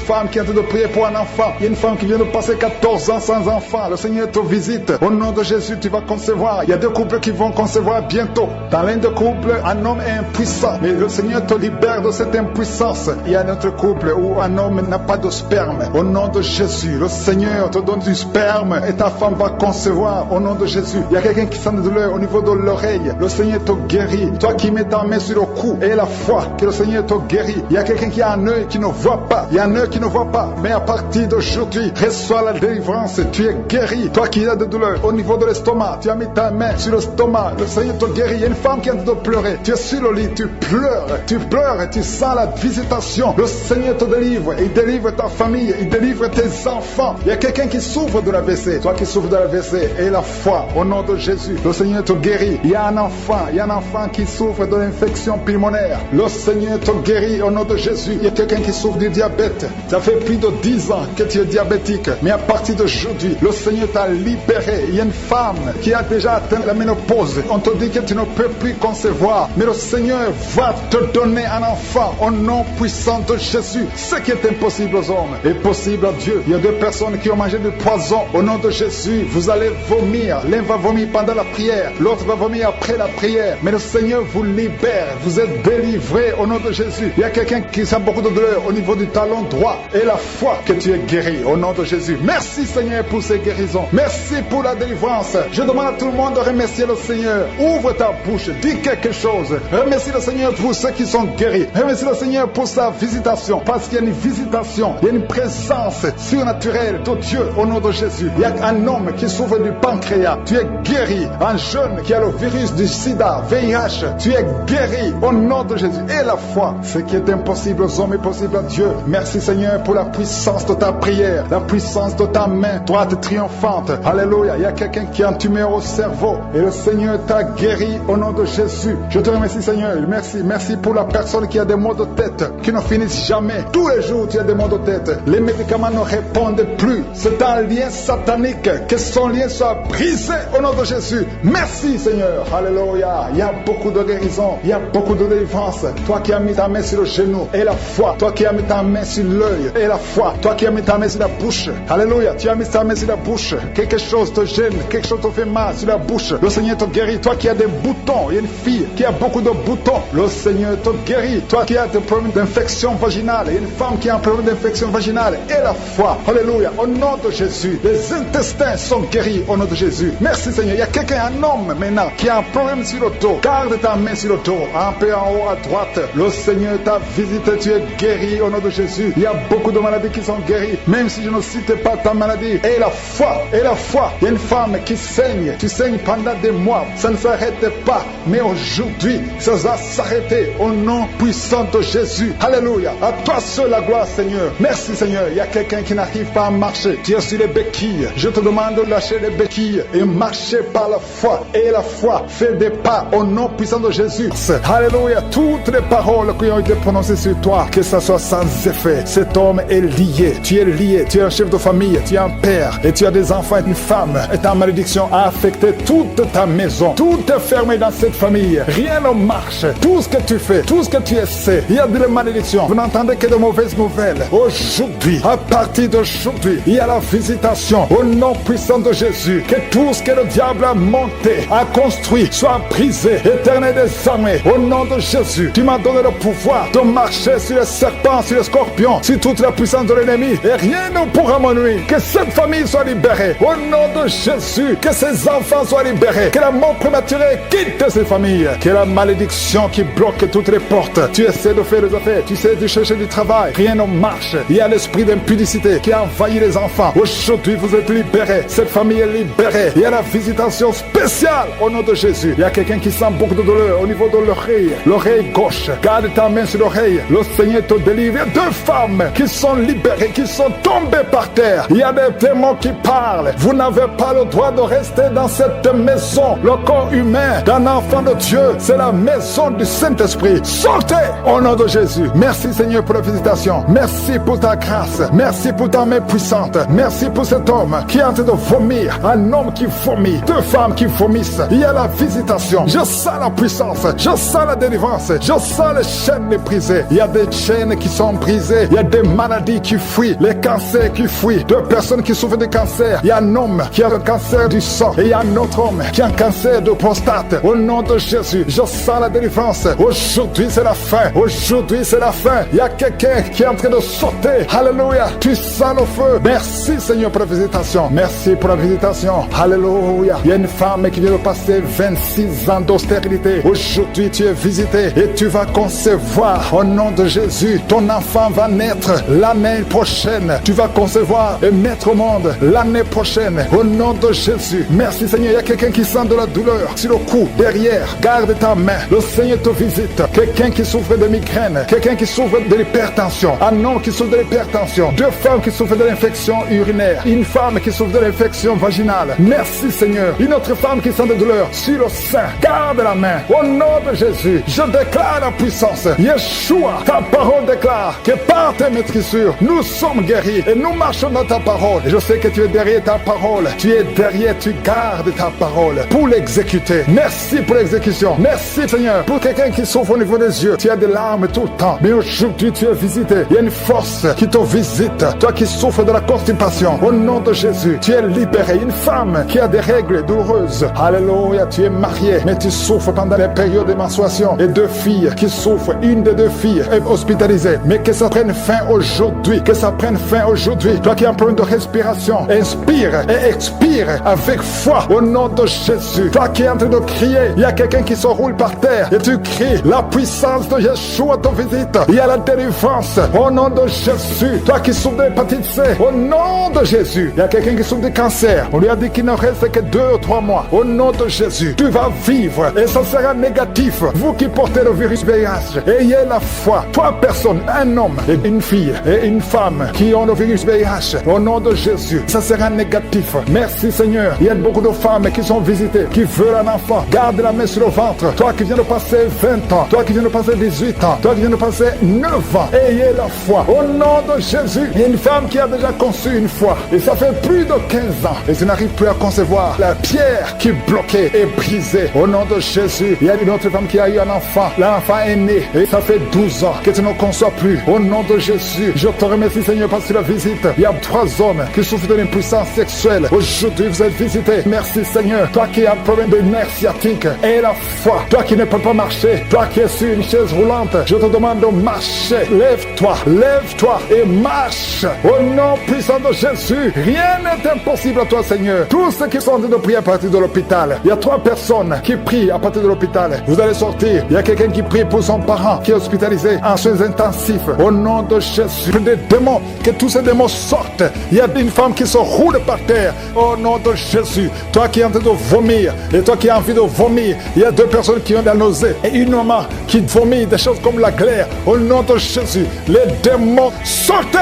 femme qui vient de prier pour un enfant. Il y a une femme qui vient de passer 14 ans sans enfant. Le Seigneur te visite. Au nom de Jésus, tu vas concevoir. Il y a 2 couples qui vont concevoir bientôt. Dans l'un des couples, un homme est impuissant. Mais le Seigneur te libère de cette impuissance. Il y a un autre couple où un homme n'a pas de sperme. Au nom de Jésus, le Seigneur te donne du sperme et ta femme va concevoir. Au nom de Jésus. Il y a quelqu'un qui sent de douleur au niveau de l'oreille. Le Seigneur te guérit. Toi qui mets ta main sur le cou et la foi que le Seigneur te guérit. Il y a quelqu'un qui a un œil qui ne voit pas. Il y a un œil qui ne voit pas. Mais à partir d'aujourd'hui, reçois la délivrance. Tu es guéri. Toi qui as de douleur au niveau de l'estomac, tu as mis ta main sur l'estomac. Le Seigneur te guérit. Il y a une femme qui est en train de pleurer. Tu es sur le lit, tu pleures et tu sens la visitation. Le Seigneur te délivre. Il délivre ta famille. Il délivre tes enfants. Il y a quelqu'un qui souffre de l'AVC. Toi qui souffres de l'AVC et la foi au nom de Jésus. Le Seigneur te guérit. Il y a un enfant qui souffre de l'infection pulmonaire. Le Seigneur te guérit au nom de Jésus. Il y a quelqu'un qui souffre du diabète. Ça fait plus de 10 ans que tu es diabétique. Mais à partir d'aujourd'hui, le Seigneur t'a libéré. Il y a une femme qui a déjà atteint la ménopause. On te dit que tu ne peux plus concevoir. Mais le Seigneur va te donner un enfant au nom puissant de Jésus. Ce qui est impossible aux hommes est possible à Dieu. Il y a 2 personnes qui ont mangé du poison. Au nom de Jésus, vous allez vomir. L'un va vomir pendant la prière. L'autre va vomir après la prière. Mais le Seigneur vous libère. Vous êtes délivrés au nom de Jésus. Il y a quelqu'un qui sent beaucoup de douleur au niveau du talon droit. Et la foi que tu es guéri au nom de Jésus. Merci Seigneur pour ces guérisons. Merci pour la délivrance. Je demande à tout le monde de remercier le Seigneur. Ouvre ta bouche. Dis quelque chose. Remercie le Seigneur pour ceux qui sont guéris. Remercie le Seigneur pour sa visitation. Parce qu'il y a une visitation. Il y a une présence surnaturelle de Dieu au nom de Jésus. Il y a un homme qui souffre du pancréas. Tu es guéri. Un jeune qui a le virus du sida, VIH. Tu es guéri au nom de Jésus. Et la foi. Ce qui est impossible aux hommes est possible à Dieu. Merci Seigneur pour la puissance de ta prière. La puissance de ta main droite triomphante. Alléluia. Il y a quelqu'un qui a un tumeur au cerveau. Et le Seigneur t'a guéri au nom de Jésus. Je te remercie Seigneur. Merci pour la personne qui a des maux de tête qui ne finissent jamais. Tous les jours tu as des maux de tête. Les médicaments ne répondent plus. C'est un lien satanique. Que son lien soit brisé au nom de Jésus. Merci Seigneur. Alléluia. Il y a beaucoup de guérison. Il y a beaucoup de délivrance. Toi qui as mis ta main sur le genou et la foi. Toi qui as mis ta main sur l'œil et la foi. Toi qui as mis ta main sur la bouche. Alléluia. Tu as mis ta main sur la bouche. Quelque chose te gêne. Quelque chose te fait mal sur la bouche. Le Seigneur te guérit. Toi qui as des boutons. Il y a une fille qui a beaucoup de boutons. Le Seigneur te guérit. Toi qui as des problèmes d'infection vaginale. Il y a une femme qui a un problème d'infection vaginale. Et la foi. Alléluia. Au nom de Jésus. Les intestins sont guéris au nom de Jésus. Merci Seigneur. Il y a quelqu'un, un homme maintenant, qui a un problème sur le dos. Garde ta main sur le dos. Un peu en haut à droite. Le Seigneur t'a visité. Tu es guéri au nom de Jésus. Il y a beaucoup de maladies qui sont guéries. Même si je ne cite pas ta maladie. Et la foi. Et la foi. Il y a une femme qui saigne. Tu saignes pendant des mois. Ça ne s'arrête pas. Mais aujourd'hui, ça va s'arrêter au nom puissant de Jésus. Alléluia. À toi seul la gloire Seigneur. Merci Seigneur. Il y a quelqu'un qui n'arrive pas à marcher. Tu es sur les béquilles. Je te demande de lâcher les béquilles et marcher par la foi. Et la foi fait des pas au nom puissant de Jésus. Alléluia. Toutes les paroles qui ont été prononcées sur toi, que ça soit sans effet. Cet homme est lié. Tu es lié. Tu es un chef de famille. Tu es un père. Et tu as des enfants et une femme. Et ta malédiction a affecté toute ta maison. Tout est fermé dans cette famille. Rien ne marche. Tout ce que tu fais, tout ce que tu essaies, il y a de la malédiction. Vous n'entendez que de mauvaises nouvelles. Aujourd'hui, à partir d'aujourd'hui, il y a la visitation au nom puissant de Jésus. Que tout ce que le diable a monté, a construit, soit brisé. Éternel des armées, au nom de Jésus, tu m'as donné le pouvoir de marcher sur les serpents, sur les scorpions, sur toute la puissance de l'ennemi. Et rien ne pourra me nuire. Que cette famille soit libérée. Au nom de Jésus, que ses enfants soient libérés. Que la mort prématurée quitte ces familles. Que la malédiction qui bloque toutes les portes. Tu essaies de faire des affaires, tu essaies de chercher du travail. Rien ne marche. Il y a l'esprit d'impudicité qui a envahi les enfants. Aujourd'hui, vous êtes libérés. Cette famille est libérée. Il y a la visitation spéciale au nom de Jésus. Il y a quelqu'un qui sent beaucoup de douleur au niveau de l'oreille gauche. Garde ta main sur l'oreille. Le Seigneur te délivre. Il y a 2 femmes qui sont libérées, qui sont tombées par terre. Il y a des démons qui parlent. Vous n'avez pas le droit de rester dans cette maison. Le corps humain d'un enfant de Dieu, c'est la maison du Saint-Esprit. Sortez au nom de Jésus. Merci Seigneur pour la visitation. Merci pour ta grâce. Merci pour ta main puissante. Merci pour cet homme. qui est en train de vomir, un homme qui vomit, 2 femmes qui vomissent. Il y a la visitation. Je sens la puissance, je sens la délivrance, je sens les chaînes brisées. Il y a des chaînes qui sont brisées, il y a des maladies qui fuient, les cancers qui fuient, 2 personnes qui souffrent de cancer. Il y a un homme qui a le cancer du sang et il y a un autre homme qui a un cancer de prostate. Au nom de Jésus, je sens la délivrance. Aujourd'hui c'est la fin, aujourd'hui c'est la fin. Il y a quelqu'un qui est en train de sauter. Alléluia, tu sens le feu. Merci Seigneur pour la visitation, merci pour la visitation. Alléluia. Il y a une femme qui vient de passer 26 ans d'austérité. Aujourd'hui tu es visité et tu vas concevoir. Au nom de Jésus, ton enfant va naître l'année prochaine. Tu vas concevoir et mettre au monde l'année prochaine. Au nom de Jésus, merci Seigneur. Il y a quelqu'un qui sent de la douleur sur le cou, derrière. Garde ta main, le Seigneur te visite. Quelqu'un qui souffre de migraine, quelqu'un qui souffre de l'hypertension, un homme qui souffre de l'hypertension, 2 femmes qui souffrent de l'infection urinaire, une femme qui souffre de l'infection vaginale. Merci Seigneur. Une autre femme qui sent de douleur sur le sein. Garde la main. Au nom de Jésus, je déclare la puissance. Yeshua, ta parole déclare que par tes maîtrissures, nous sommes guéris et nous marchons dans ta parole. Et je sais que tu es derrière ta parole. Tu es derrière, tu gardes ta parole pour l'exécuter. Merci pour l'exécution. Merci Seigneur. Pour quelqu'un qui souffre au niveau des yeux, tu as des larmes tout le temps. Mais aujourd'hui, tu es visité. Il y a une force qui te visite. Toi qui souffres de la constipation, au nom de Jésus, tu es libéré. Une femme qui a des règles douloureuses. Alléluia, tu es marié, mais tu souffres pendant les périodes de menstruation. Et 2 filles qui souffrent. Une des 2 filles est hospitalisée. Mais que ça prenne fin aujourd'hui. Que ça prenne fin aujourd'hui. Toi qui as un problème de respiration, inspire et expire avec foi au nom de Jésus. Toi qui es en train de crier, il y a quelqu'un qui se roule par terre et tu cries, la puissance de Yeshua te visite. Il y a la délivrance au nom de Jésus. Toi qui souffres de l'hépatite C, au nom de Jésus. Il y a quelqu'un qui souffre de cancer. On lui a dit qu'il ne reste que 2 ou 3 mois. Au nom de Jésus, tu vas vivre et ça sera négatif. Vous qui portez le virus VIH, ayez la foi. 3 personnes, un homme et une fille et une femme qui ont le virus VIH, au nom de Jésus, ça sera négatif. Merci Seigneur. Il y a beaucoup de femmes qui sont visitées, qui veulent un enfant. Garde la main sur le ventre. Toi qui viens de passer 20 ans, toi qui viens de passer 18 ans, toi qui viens de passer 9 ans, ayez la foi. Au nom de Jésus, il y a une femme qui a déjà conçu une fois et ça fait plus de 15 ans et tu n'arrives plus à concevoir. La pierre qui bloquait est brisée. Au nom de Jésus, il y a une autre femme qui a eu un enfant. L'enfant est né et ça fait 12 ans que tu ne conçois plus. Au nom de Jésus, je te remercie Seigneur parce que la visite. Il y a 3 hommes qui souffrent de l'impuissance sexuelle. Aujourd'hui, vous êtes visités. Merci Seigneur. Toi qui as un problème de nerf sciatique, aie la foi. Toi qui ne peux pas marcher, toi qui es sur une chaise roulante, je te demande de marcher. Lève-toi et marche. Au nom puissant de Jésus, rien n'est impossible à toi Seigneur. Tous ceux qui sont en train de prier à partir de l'hôpital, il y a 3 personnes qui prient à partir de l'hôpital. Vous allez sortir. Il y a quelqu'un qui prie pour son parent qui est hospitalisé en soins intensifs. Au nom de Jésus, des démons, que tous ces démons sortent. Il y a une femme qui se roule par terre. Au nom de Jésus, toi qui es en train de vomir et toi qui as envie de vomir, il y a 2 personnes qui ont de la nausée et une maman qui vomit des choses comme la glaire. Au nom de Jésus, les démons sortez.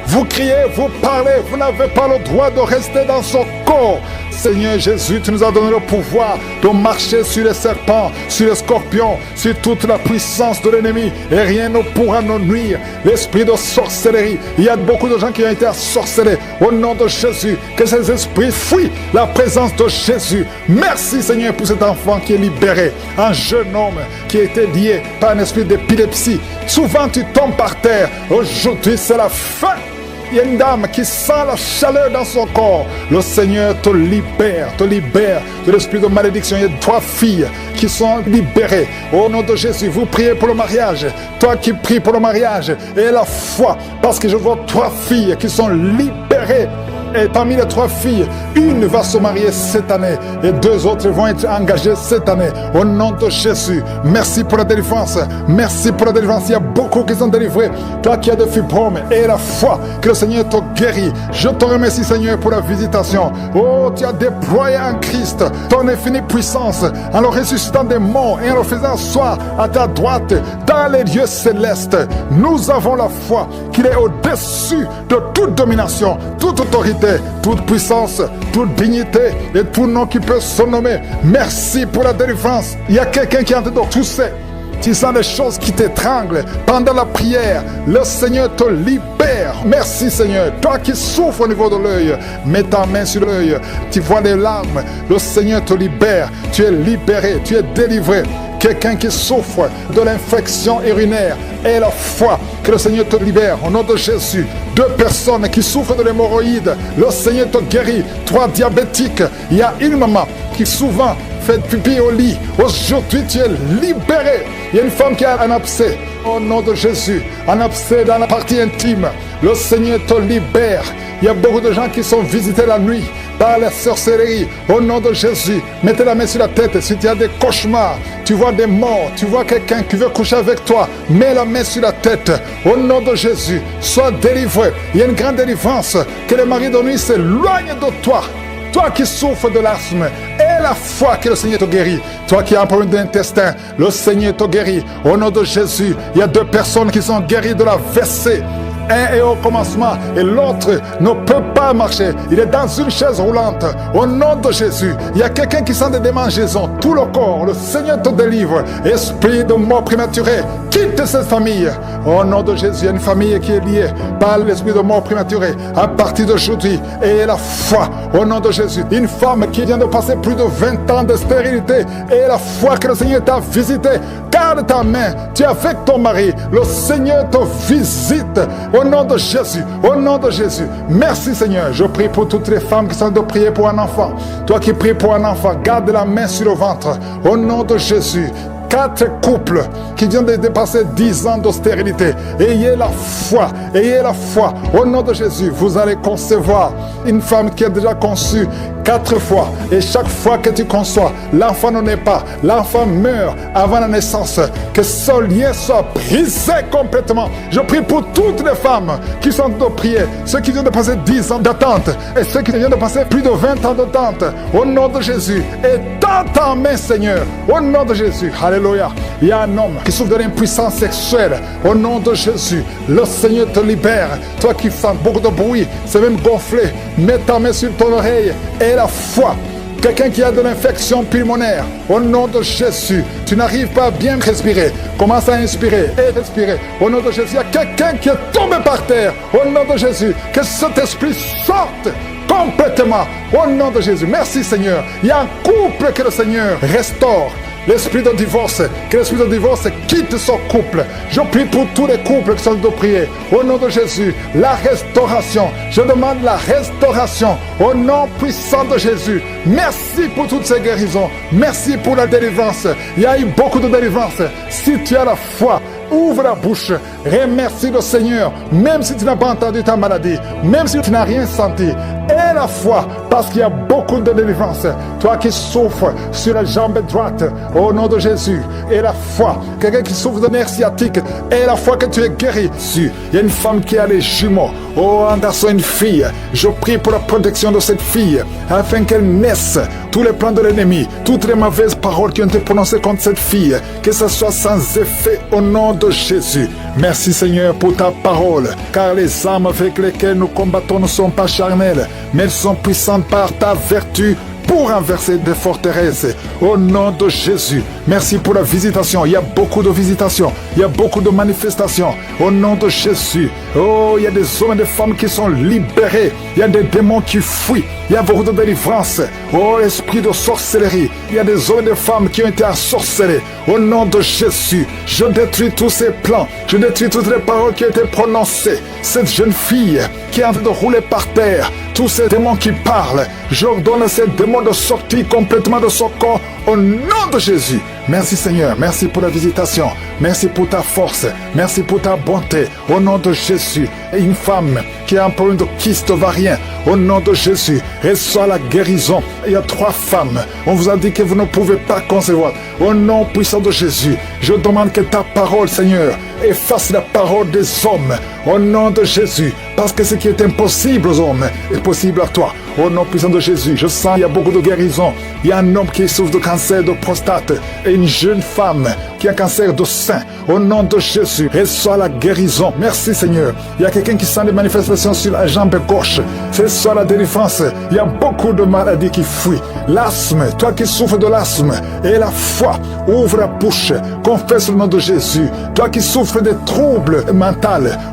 Vous criez, vous parlez, vous n'avez pas le droit de rester dans son corps. Seigneur Jésus, tu nous as donné le pouvoir de marcher sur les serpents, sur les scorpions, sur toute la puissance de l'ennemi et rien ne pourra nous nuire. L'esprit de sorcellerie, il y a beaucoup de gens qui ont été assorcelés. Au nom de Jésus, que ces esprits fuient la présence de Jésus. Merci Seigneur pour cet enfant qui est libéré, un jeune homme qui a été lié par un esprit d'épilepsie. Souvent tu tombes par terre, aujourd'hui c'est la fin. Il y a une dame qui sent la chaleur dans son corps. Le Seigneur te libère de l'esprit de malédiction. Il y a 3 filles qui sont libérées. Au nom de Jésus, vous priez pour le mariage. Toi qui pries pour le mariage, aie la foi, parce que je vois 3 filles qui sont libérées. Et parmi les 3 filles, une va se marier cette année et 2 autres vont être engagées cette année. Au nom de Jésus, merci pour la délivrance. Merci pour la délivrance. Il y a beaucoup qui sont délivrés. Toi qui as des fibromes et la foi que le Seigneur te guérit. Je te remercie Seigneur pour la visitation. Oh, tu as déployé en Christ ton infinie puissance en le ressuscitant des morts et en le faisant asseoir à ta droite dans les lieux célestes. Nous avons la foi qu'il est au-dessus de toute domination, toute autorité, toute puissance, toute dignité et tout nom qui peut se nommer. Merci pour la délivrance. Il y a quelqu'un qui est en train de tousser. tu sens des choses qui t'étranglent. Pendant la prière, le Seigneur te libère. Merci Seigneur. Toi qui souffres au niveau de l'œil, mets ta main sur l'œil. Tu vois les larmes. Le Seigneur te libère. Tu es libéré, tu es délivré. Quelqu'un qui souffre de l'infection urinaire, aie la foi que le Seigneur te libère au nom de Jésus. 2 personnes qui souffrent de l'hémorroïde, le Seigneur te guérit. 3 diabétiques, il y a une maman qui souvent fait pipi au lit. Aujourd'hui tu es libéré. Il y a une femme qui a un abcès au nom de Jésus, un abcès dans la partie intime. Le Seigneur te libère. Il y a beaucoup de gens qui sont visités la nuit par la sorcellerie. Au nom de Jésus, mettez la main sur la tête. Si tu as des cauchemars, tu vois des morts, tu vois quelqu'un qui veut coucher avec toi, mets la main sur la tête. Au nom de Jésus, sois délivré. Il y a une grande délivrance. Que les maris de nuit s'éloignent de toi. Toi qui souffres de l'asthme, aie la foi que le Seigneur te guérit. Toi qui as un problème d'intestin, le Seigneur te guérit. Au nom de Jésus, il y a 2 personnes qui sont guéries de la WC. Un est au commencement et l'autre ne peut pas marcher. Il est dans une chaise roulante. Au nom de Jésus, il y a quelqu'un qui sent des démangeaisons. Tout le corps, le Seigneur te délivre. Esprit de mort prématurée, quitte cette famille. Au nom de Jésus, il y a une famille qui est liée par l'esprit de mort prématurée. À partir d'aujourd'hui, ayez la foi. Au nom de Jésus, une femme qui vient de passer plus de 20 ans de stérilité, ayez la foi que le Seigneur t'a visité. Garde ta main, tu es avec ton mari. Le Seigneur te visite. Au nom de Jésus, au nom de Jésus. Merci Seigneur. Je prie pour toutes les femmes qui sont de prier pour un enfant. Toi qui pries pour un enfant, garde la main sur le ventre. Au nom de Jésus. 4 couples qui viennent de dépasser 10 ans de stérilité. Ayez la foi, ayez la foi. Au nom de Jésus, vous allez concevoir une femme qui a déjà conçu 4 fois. Et chaque fois que tu conçois, l'enfant ne naît pas. L'enfant meurt avant la naissance. Que ce lien soit brisé complètement. Je prie pour toutes les femmes qui sont de prier. Ceux qui viennent de passer 10 ans d'attente. Et ceux qui viennent de passer plus de 20 ans d'attente. Au nom de Jésus. Et dans ta main, Seigneur. Au nom de Jésus. Alléluia. Il y a un homme qui souffre de l'impuissance sexuelle. Au nom de Jésus. Le Seigneur te libère. Toi qui sens beaucoup de bruit. C'est même gonflé. Mets ta main sur ton oreille. Et la foi. Quelqu'un qui a de l'infection pulmonaire, au nom de Jésus, tu n'arrives pas à bien respirer. Commence à inspirer et respirer. Au nom de Jésus, il y a quelqu'un qui est tombé par terre. Au nom de Jésus, que cet esprit sorte complètement. Au nom de Jésus. Merci Seigneur. Il y a un couple que le Seigneur restaure. L'esprit de divorce, que l'esprit de divorce quitte son couple. Je prie pour tous les couples qui sont de prier. Au nom de Jésus, la restauration. Je demande la restauration. Au nom puissant de Jésus. Merci pour toutes ces guérisons. Merci pour la délivrance. Il y a eu beaucoup de délivrance. Si tu as la foi, ouvre la bouche, remercie le Seigneur, même si tu n'as pas entendu ta maladie, même si tu n'as rien senti. Aie la foi, parce qu'il y a beaucoup de délivrance. Toi qui souffres sur la jambe droite, au nom de Jésus, aie la foi. Quelqu'un qui souffre de nerfs sciatiques, aie la foi que tu es guéri. Il y a une femme qui a les jumeaux, oh un garçon, une fille. Je prie pour la protection de cette fille, afin qu'elle naisse. Tous les plans de l'ennemi, toutes les mauvaises paroles qui ont été prononcées contre cette fille, que ce soit sans effet au nom de Jésus. Merci Seigneur pour ta parole, car les armes avec lesquelles nous combattons ne sont pas charnelles, mais elles sont puissantes par ta vertu pour renverser des forteresses. Au nom de Jésus, merci pour la visitation. Il y a beaucoup de visitations, il y a beaucoup de manifestations. Au nom de Jésus, oh, il y a des hommes et des femmes qui sont libérés. Il y a des démons qui fuient. Il y a beaucoup de délivrance. Oh, esprit de sorcellerie. Il y a des hommes et des femmes qui ont été ensorcelés. Au nom de Jésus, je détruis tous ces plans. Je détruis toutes les paroles qui ont été prononcées. Cette jeune fille qui est en train de rouler par terre, tous ces démons qui parlent, j'ordonne à ces démons de sortir complètement de son corps au nom de Jésus. Merci Seigneur, merci pour la visitation, merci pour ta force, merci pour ta bonté, au nom de Jésus. Et une femme qui a un problème de kyste ovarien, au nom de Jésus, reçoit la guérison. Il y a 3 femmes, on vous a dit que vous ne pouvez pas concevoir. Au nom puissant de Jésus, je demande que ta parole, Seigneur, efface la parole des hommes, au nom de Jésus, parce que ce qui est impossible aux hommes est possible à toi. Au nom puissant de Jésus, je sens qu'il y a beaucoup de guérison. Il y a un homme qui souffre de cancer de prostate et une jeune femme. qui a un cancer de sein. Au nom de Jésus, reçois la guérison. Merci Seigneur. Il y a quelqu'un qui sent des manifestations sur la jambe gauche. Reçois la délivrance. Il y a beaucoup de maladies qui fuient. L'asthme, toi qui souffres de l'asthme, et la foi, ouvre la bouche, confesse le nom de Jésus. Toi qui souffres des troubles mentaux,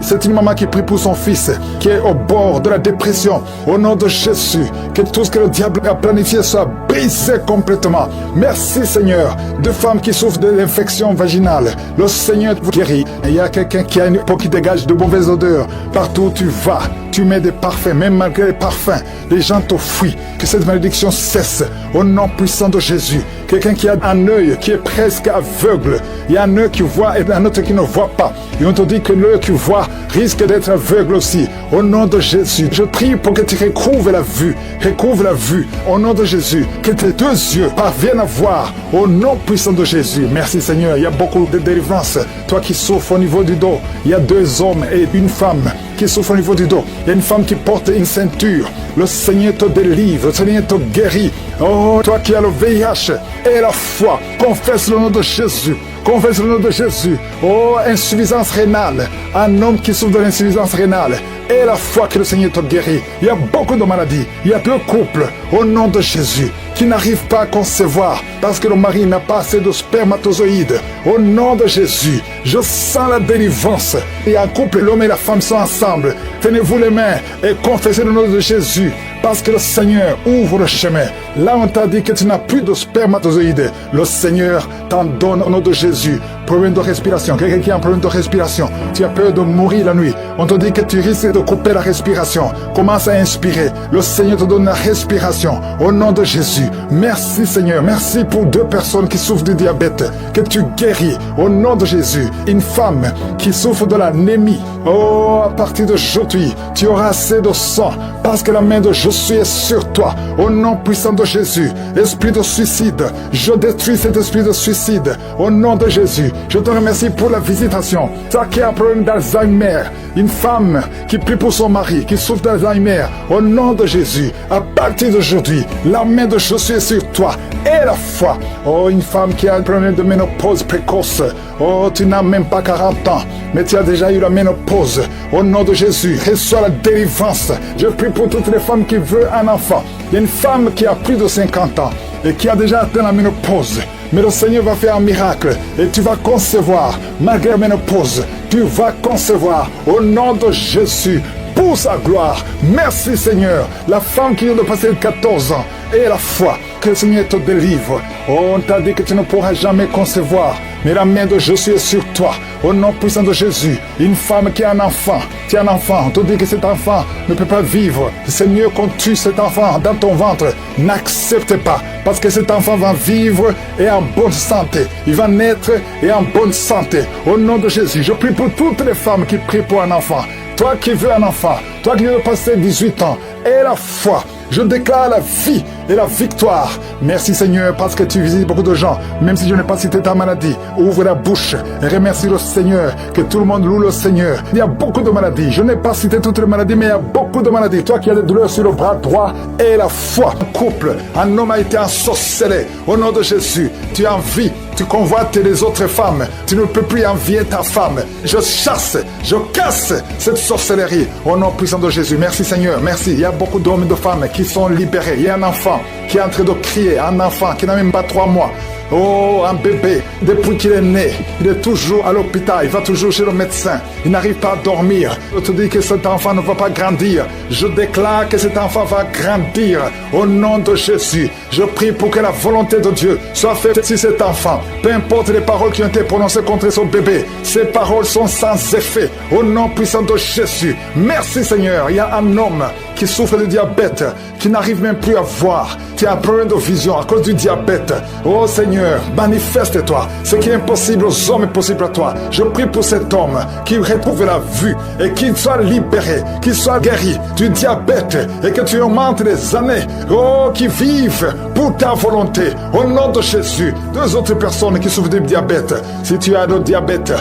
c'est une maman qui prie pour son fils, qui est au bord de la dépression. Au nom de Jésus, que tout ce que le diable a planifié soit brisé complètement. Merci Seigneur. De femmes qui souffrent de l'infection vaginale, le Seigneur vous guérit. Il y a quelqu'un qui a une peau qui dégage de mauvaises odeurs. Partout où tu vas, tu mets des parfums, même malgré les parfums, les gens te fuient. Que cette malédiction cesse au nom puissant de Jésus. Quelqu'un qui a un œil qui est presque aveugle. Il y a un œil qui voit et un autre qui ne voit pas. Et on te dit que l'œil qui voit risque d'être aveugle aussi. Au nom de Jésus, je prie pour que tu recouvres la vue. Recouvre la vue. Au nom de Jésus, que tes deux yeux parviennent à voir. Au nom puissant de Jésus. Merci Seigneur. Il y a beaucoup de délivrance. Toi qui souffres au niveau du dos, il y a 2 hommes et une femme qui souffrent au niveau du dos. Il y a une femme qui porte une ceinture. Le Seigneur te délivre. Le Seigneur te guérit. Oh, toi qui as le VIH et la foi, confesse le nom de Jésus. Confesse le nom de Jésus. Oh, insuffisance rénale. Un homme qui souffre de l'insuffisance rénale. Et la foi que le Seigneur te guérit. Il y a beaucoup de maladies. Il y a 2 couples au nom de Jésus qui n'arrivent pas à concevoir parce que le mari n'a pas assez de spermatozoïdes. Au nom de Jésus, je sens la délivrance. Il y a un couple, l'homme et la femme sont ensemble. Tenez-vous les mains et confessez le nom de Jésus. Parce que le Seigneur ouvre le chemin. Là, on t'a dit que tu n'as plus de spermatozoïdes. Le Seigneur t'en donne au nom de Jésus. Problème de respiration. Quelqu'un qui a un problème de respiration. Tu as peur de mourir la nuit. On te dit que tu risques de couper la respiration. Commence à inspirer. Le Seigneur te donne la respiration. Au nom de Jésus. Merci Seigneur. Merci pour 2 personnes qui souffrent du diabète. Que tu guéris. Au nom de Jésus. Une femme qui souffre de l'anémie. Oh, à partir d'aujourd'hui, tu auras assez de sang. Parce que la main de Jésus est sur toi. Au nom puissant de Jésus. Esprit de suicide. Je détruis cet esprit de suicide. Au nom de Jésus. Je te remercie pour la visitation. Toi qui as un problème d'Alzheimer. Une femme qui prie pour son mari, qui souffre d'Alzheimer. Au nom de Jésus. À partir d'aujourd'hui, la main de Jésus est sur toi. Et la foi. Oh, une femme qui a un problème de ménopause précoce. Oh, tu n'as même pas 40 ans, mais tu as déjà eu la ménopause. Au nom de Jésus, reçois la délivrance. Je prie pour toutes les femmes qui veulent un enfant. Il y a une femme qui a plus de 50 ans et qui a déjà atteint la ménopause. Mais le Seigneur va faire un miracle et tu vas concevoir. Malgré la ménopause, tu vas concevoir. Au nom de Jésus, pour sa gloire. Merci Seigneur. La femme qui vient de passer 14 ans et la foi. Que le Seigneur te délivre. Oh, on t'a dit que tu ne pourras jamais concevoir. Mais la main de Jésus est sur toi. Au nom puissant de Jésus. Une femme qui a un enfant. Tu as un enfant. On te dit que cet enfant ne peut pas vivre. C'est mieux qu'on tue cet enfant dans ton ventre. N'accepte pas. Parce que cet enfant va vivre et en bonne santé. Il va naître et en bonne santé. Au nom de Jésus. Je prie pour toutes les femmes qui prient pour un enfant. Toi qui veux un enfant. Toi qui veux passer 18 ans. Et la foi. Je déclare la vie et la victoire. Merci Seigneur parce que tu visites beaucoup de gens. Même si je n'ai pas cité ta maladie, ouvre la bouche et remercie le Seigneur. Que tout le monde loue le Seigneur. Il y a beaucoup de maladies. Je n'ai pas cité toutes les maladies, mais il y a beaucoup de maladies. Toi qui as des douleurs sur le bras droit et la foi. Un couple, un homme a été ensorcelé. Au nom de Jésus, tu envies. Tu convoites les autres femmes. Tu ne peux plus envier ta femme. Je chasse, je casse cette sorcellerie. Au nom puissant de Jésus. Merci Seigneur, merci. Il y a beaucoup d'hommes et de femmes qui sont libérés. Il y a un enfant qui est en train de crier. Un enfant qui n'a même pas 3 mois. Oh, un bébé, depuis qu'il est né, il est toujours à l'hôpital, il va toujours chez le médecin, il n'arrive pas à dormir. Je te dis que cet enfant ne va pas grandir. Je déclare que cet enfant va grandir au nom de Jésus. Je prie pour que la volonté de Dieu soit faite sur cet enfant. Peu importe les paroles qui ont été prononcées contre son bébé, ces paroles sont sans effet au nom puissant de Jésus. Merci Seigneur. Il y a un homme qui souffre de diabète, qui n'arrive même plus à voir, qui a un problème de vision à cause du diabète. Oh Seigneur, manifeste-toi. Ce qui est impossible aux hommes est possible à toi. Je prie pour cet homme qui retrouve la vue et qu'il soit libéré, qu'il soit guéri du diabète et que tu augmentes les années. Oh, qui vive pour ta volonté. Au nom de Jésus, 2 autres personnes qui souffrent de diabète. Si tu as de diabète,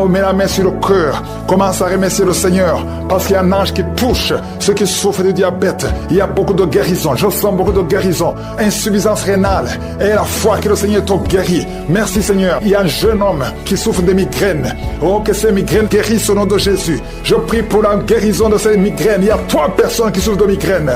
mets la main sur le cœur. Commence à remercier le Seigneur parce qu'il y a un ange qui touche ceux qui souffrent de diabète. Il y a beaucoup de guérison. Je sens beaucoup de guérison. Insuffisance rénale. Et la foi que le Seigneur t'a guéri. Merci Seigneur. Il y a un jeune homme qui souffre de migraines. Que ces migraines guérissent au nom de Jésus. Je prie pour la guérison de ces migraines. Il y a 3 personnes qui souffrent de migraines.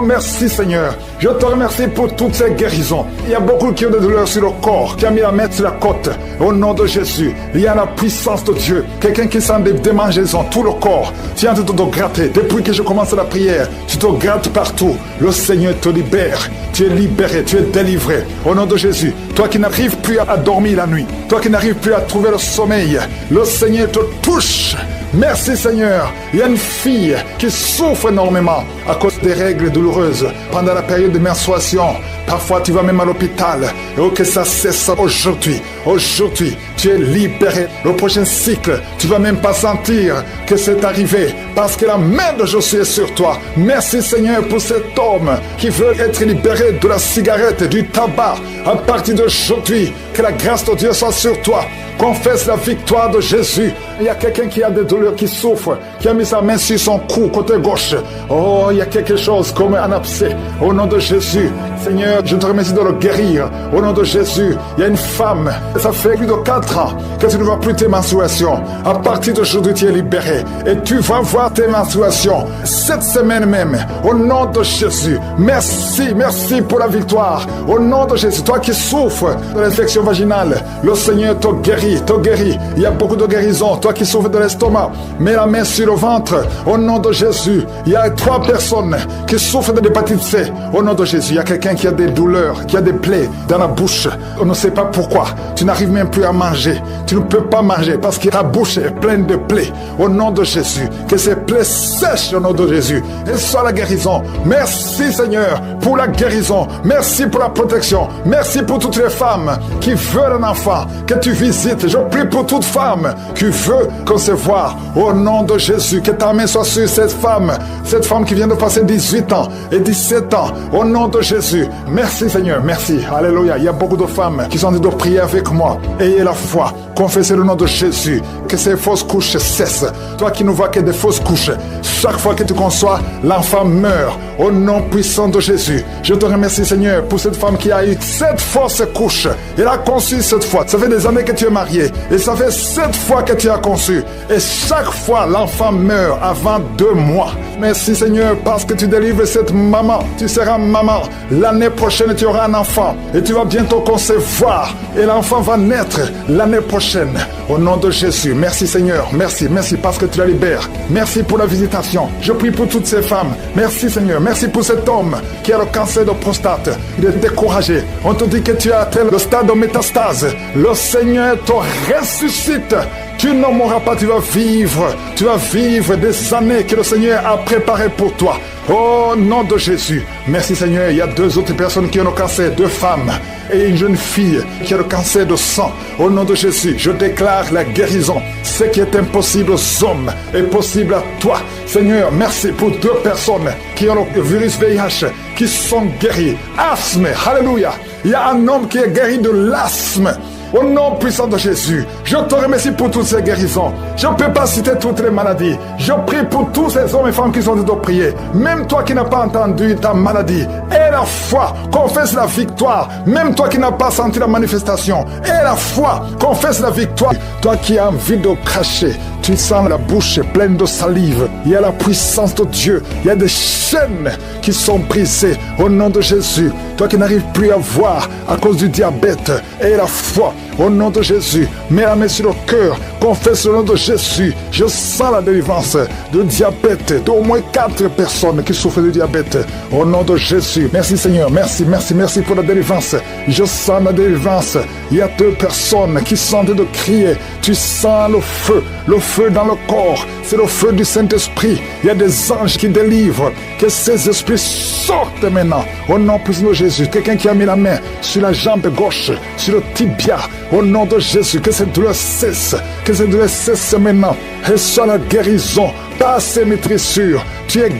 Merci Seigneur. Je te remercie pour toutes ces guérisons. Il y a beaucoup qui ont des douleurs sur le corps, qui a mis la main sur la côte. Au nom de Jésus, il y a la puissance de Dieu. Quelqu'un qui sent des démangeaisons, tout le corps. Tu es en train de te gratter. Depuis que je commence la prière, tu te grattes partout. Le Seigneur te libère. Tu es libéré, tu es délivré. Au nom de Jésus, toi qui n'arrives plus à dormir la nuit, toi qui n'arrives plus à trouver le sommeil, le Seigneur te touche. Merci Seigneur. Il y a une fille qui souffre énormément à cause des règles douloureuses pendant la période de menstruation. Parfois tu vas même à l'hôpital. Et que ça cesse aujourd'hui. Aujourd'hui, tu es libéré. Le prochain cycle, tu vas même pas sentir que c'est arrivé parce que la main de Jésus est sur toi. Merci Seigneur pour cet homme qui veut être libéré de la cigarette, du tabac. À partir d'aujourd'hui, que la grâce de Dieu soit sur toi. Confesse la victoire de Jésus. Il y a quelqu'un qui a des douleurs, qui souffre, qui a mis sa main sur son cou, côté gauche. Il y a quelque chose comme un abcès. Au nom de Jésus, Seigneur, je te remercie de le guérir. Au nom de Jésus, il y a une femme, ça fait plus de 4 ans que tu ne vois plus tes menstruations. À partir d'aujourd'hui, tu es libéré. Et tu vas voir tes menstruations cette semaine même. Au nom de Jésus, merci, merci pour la victoire. Au nom de Jésus, toi qui souffres de l'infection vaginale, le Seigneur te guérit, te guérit. Il y a beaucoup de guérisons. Toi qui souffres de l'estomac, mets la main sur le ventre. Au nom de Jésus, il y a 3 personnes qui souffrent de l'hépatite C. Au nom de Jésus, il y a quelqu'un qui a des douleurs, qui a des plaies dans la bouche. On ne sait pas pourquoi. Tu n'arrives même plus à manger. Tu ne peux pas manger parce que ta bouche est pleine de plaies. Au nom de Jésus, que ces plaies sèchent au nom de Jésus. Et soit la guérison. Merci Seigneur pour la guérison. Merci pour la protection. Merci pour toutes les femmes qui veulent un enfant, que tu visites. Je prie pour toute femme qui veut concevoir. Au nom de Jésus, que ta main soit sur cette femme qui vient de passer 18 ans et 17 ans. Au nom de Jésus. Merci Seigneur, merci. Alléluia. Il y a beaucoup de femmes qui sont en train de prier avec moi. Ayez la foi. Confessez le nom de Jésus. Que ces fausses couches cessent. Toi qui ne vois que des fausses couches, chaque fois que tu conçois, l'enfant meurt. Au nom puissant de Jésus. Je te remercie Seigneur pour cette femme qui a eu 7 fausses couches. Elle a conçu cette fois. Ça fait des années que tu es marié. Et ça fait 7 fois que tu as conçu. Et chaque fois, l'enfant meurt avant 2 mois. Merci Seigneur parce que tu délivres cette maman. Tu seras maman. L'année prochaine, tu auras un enfant. Et tu vas bientôt concevoir. Et l'enfant va naître l'année prochaine. Au nom de Jésus. Merci Seigneur. Merci. Merci parce que tu la libères. Merci pour la visitation. Je prie pour toutes ces femmes. Merci Seigneur. Merci pour cet homme qui a le cancer de prostate. Il est découragé. On te dit que tu as atteint le stade de métastase. Le Seigneur te ressuscite. Tu ne mourras pas, tu vas vivre des années que le Seigneur a préparées pour toi. Au nom de Jésus. Merci Seigneur. Il y a 2 autres personnes qui ont le cancer, 2 femmes et une jeune fille qui a le cancer de sang. Au nom de Jésus, je déclare la guérison. Ce qui est impossible aux hommes est possible à toi. Seigneur, merci pour 2 personnes qui ont le virus VIH, qui sont guéries. Asthme, alléluia. Il y a un homme qui est guéri de l'asthme. Au nom puissant de Jésus, je te remercie pour toutes ces guérisons. Je ne peux pas citer toutes les maladies. Je prie pour tous ces hommes et femmes qui sont en train de prier. Même toi qui n'as pas entendu ta maladie, aie la foi, confesse la victoire. Même toi qui n'as pas senti la manifestation, aie la foi, confesse la victoire. Toi qui as envie de cracher, tu sens la bouche pleine de salive. Il y a la puissance de Dieu. Il y a des chaînes qui sont brisées au nom de Jésus. Toi qui n'arrives plus à voir à cause du diabète, aie la foi. Au nom de Jésus, mets la main sur le cœur, confesse le nom de Jésus. Je sens la délivrance de diabète, d'au moins 4 personnes qui souffrent de diabète. Au nom de Jésus, merci Seigneur, merci pour la délivrance. Je sens la délivrance. Il y a 2 personnes qui sont en train de crier. Tu sens le feu dans le corps. C'est le feu du Saint-Esprit. Il y a des anges qui délivrent. Que ces esprits sortent maintenant. Au nom puissant de Jésus. Jésus. Quelqu'un qui a mis la main sur la jambe gauche, sur le tibia, au nom de Jésus, que cette douleur cesse, que cette douleur cesse maintenant. Reçois la guérison par ces maîtrissures. Tu es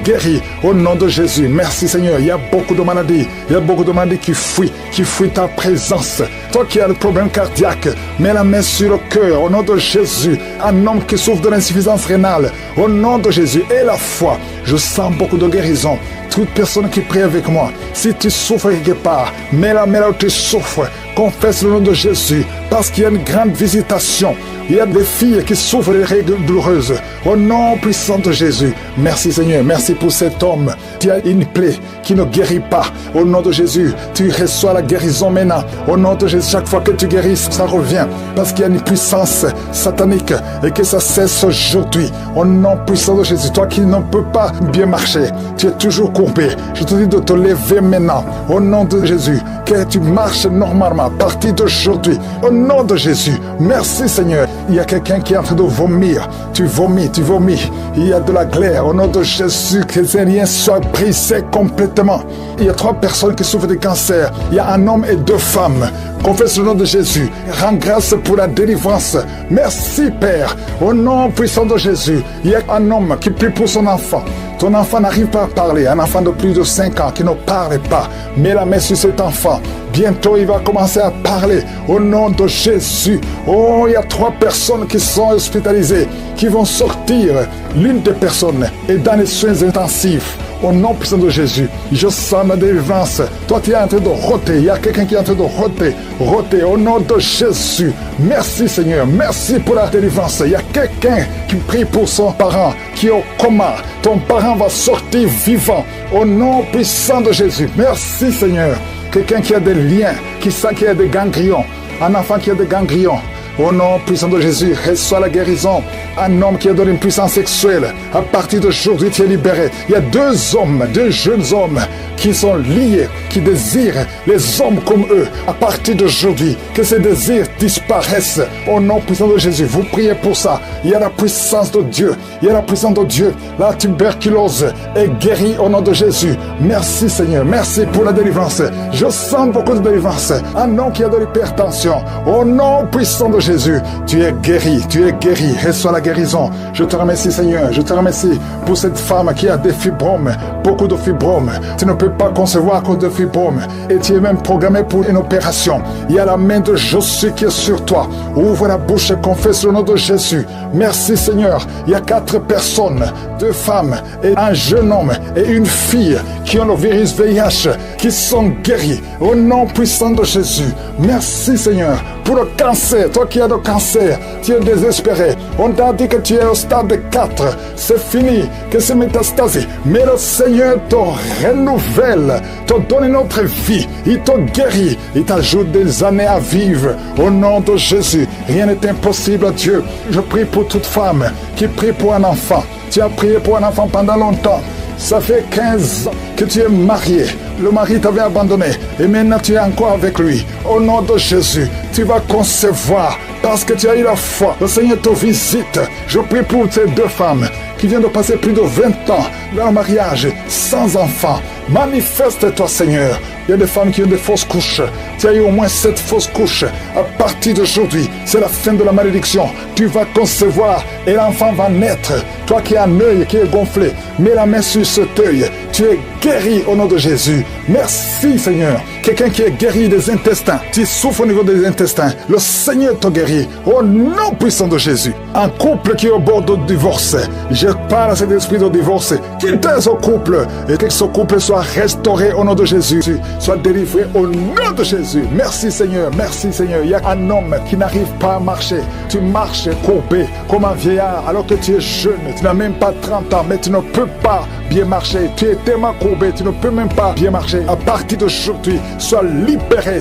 guéri au nom de Jésus. Merci Seigneur. Il y a beaucoup de maladies, qui fuient ta présence. Toi qui as le problème cardiaque, mets la main sur le cœur au nom de Jésus. Un homme qui souffre de l'insuffisance rénale, au nom de Jésus. Et la foi, je sens beaucoup de guérison. Toute personne qui prie avec moi, si tu souffres quelque part, mets la main là où tu souffres. Confesse le nom de Jésus, parce qu'il y a une grande visitation. Il y a des filles qui souffrent des règles douloureuses. Au nom puissant de Jésus. Merci Seigneur. Merci pour cet homme qui a une plaie qui ne guérit pas. Au nom de Jésus, tu reçois la guérison maintenant. Au nom de Jésus, chaque fois que tu guéris, ça revient. Parce qu'il y a une puissance satanique et que ça cesse aujourd'hui. Au nom puissant de Jésus, toi qui ne peux pas bien marcher, tu es toujours courbé. Je te dis de te lever maintenant. Au nom de Jésus, que tu marches normalement à partir d'aujourd'hui. Au nom de Jésus, merci Seigneur. Il y a quelqu'un qui est en train de vomir. Tu vomis. Il y a de la glaire. Au nom de Jésus, que ces liens soient brisés complètement. Il y a 3 personnes qui souffrent de cancer. Il y a un homme et 2 femmes. Confesse le nom de Jésus. Rends grâce pour la délivrance. Merci Père. Au nom puissant de Jésus, il y a un homme qui prie pour son enfant. Ton enfant n'arrive pas à parler. Un enfant de plus de 5 ans qui ne parle pas. Mets la main sur cet enfant. Bientôt, il va commencer à parler au nom de Jésus. Oh, il y a 3 personnes qui sont hospitalisées, qui vont sortir. L'une des personnes est dans les soins intensifs. Au nom puissant de Jésus, je sens la délivrance. Toi, tu es en train de roter. Il y a quelqu'un qui est en train de roter au nom de Jésus. Merci Seigneur. Merci pour la délivrance. Il y a quelqu'un qui prie pour son parent qui est au coma. Ton parent va sortir vivant au nom puissant de Jésus. Merci Seigneur. Quelqu'un qui a des liens, qui sent qu'il y a des ganglions. Un enfant qui a des ganglions. Au nom puissant de Jésus, reçois la guérison. Un homme qui a donné une puissance sexuelle. À partir d'aujourd'hui, tu es libéré. Il y a 2 jeunes hommes qui sont liés, qui désirent les hommes comme eux. À partir d'aujourd'hui, que ces désirs disparaissent. Au nom puissant de Jésus, vous priez pour ça. Il y a la puissance de Dieu. La tuberculose est guérie au nom de Jésus. Merci Seigneur. Merci pour la délivrance. Je sens beaucoup de délivrance. Un homme qui a de l'hypertension. Au nom puissant de Jésus, tu es guéri. Reçois la guérison. Je te remercie Seigneur. Je te remercie pour cette femme qui a des fibromes, beaucoup de fibromes. Tu ne peux pas concevoir à cause de fibromes et tu es même programmé pour une opération. Il y a la main de Jésus qui est sur toi. Ouvre la bouche et confesse le nom de Jésus. Merci Seigneur. Il y a 4 personnes, 2 femmes et un jeune homme et une fille qui ont le virus VIH, qui sont guéris au nom puissant de Jésus. Merci Seigneur pour le cancer. Toi qui as le cancer, tu es désespéré. On t'a dit que tu es au stade 4. C'est fini, que c'est métastasé. Mais le Seigneur te renouvelle, te donne une autre vie. Il te guérit. Il t'ajoute des années à vivre. Au nom de Jésus, rien n'est impossible à Dieu. Je prie pour toute femme qui prie pour un enfant. Tu as prié pour un enfant pendant longtemps. Ça fait 15 ans que tu es marié. Le mari t'avait abandonné et maintenant tu es encore avec lui. Au nom de Jésus, tu vas concevoir parce que tu as eu la foi. Le Seigneur te visite. Je prie pour ces 2 femmes qui viennent de passer plus de 20 ans dans le mariage sans enfant. Manifeste-toi Seigneur. Il y a des femmes qui ont des fausses couches. Tu as eu au moins 7 fausses couches. À partir d'aujourd'hui, c'est la fin de la malédiction. Tu vas concevoir et l'enfant va naître. Toi qui as un œil qui est gonflé, mets la main sur cet œil. Tu es guéri au nom de Jésus. Merci Seigneur. Quelqu'un qui est guéri des intestins. Tu souffres au niveau des intestins. Le Seigneur te guérit au nom puissant de Jésus. Un couple qui est au bord du divorce. Je parle à cet esprit de divorce. Quitte ce couple et que ce couple soit restauré au nom de Jésus. Soit délivré au nom de Jésus. Merci Seigneur. Merci Seigneur. Il y a un homme qui n'arrive pas à marcher. Tu marches courbé comme un vieillard alors que tu es jeune. Tu n'as même pas 30 ans mais tu ne peux pas bien marcher. Tu es tellement courbé, tu ne peux même pas bien marcher. À partir d'aujourd'hui, sois libéré,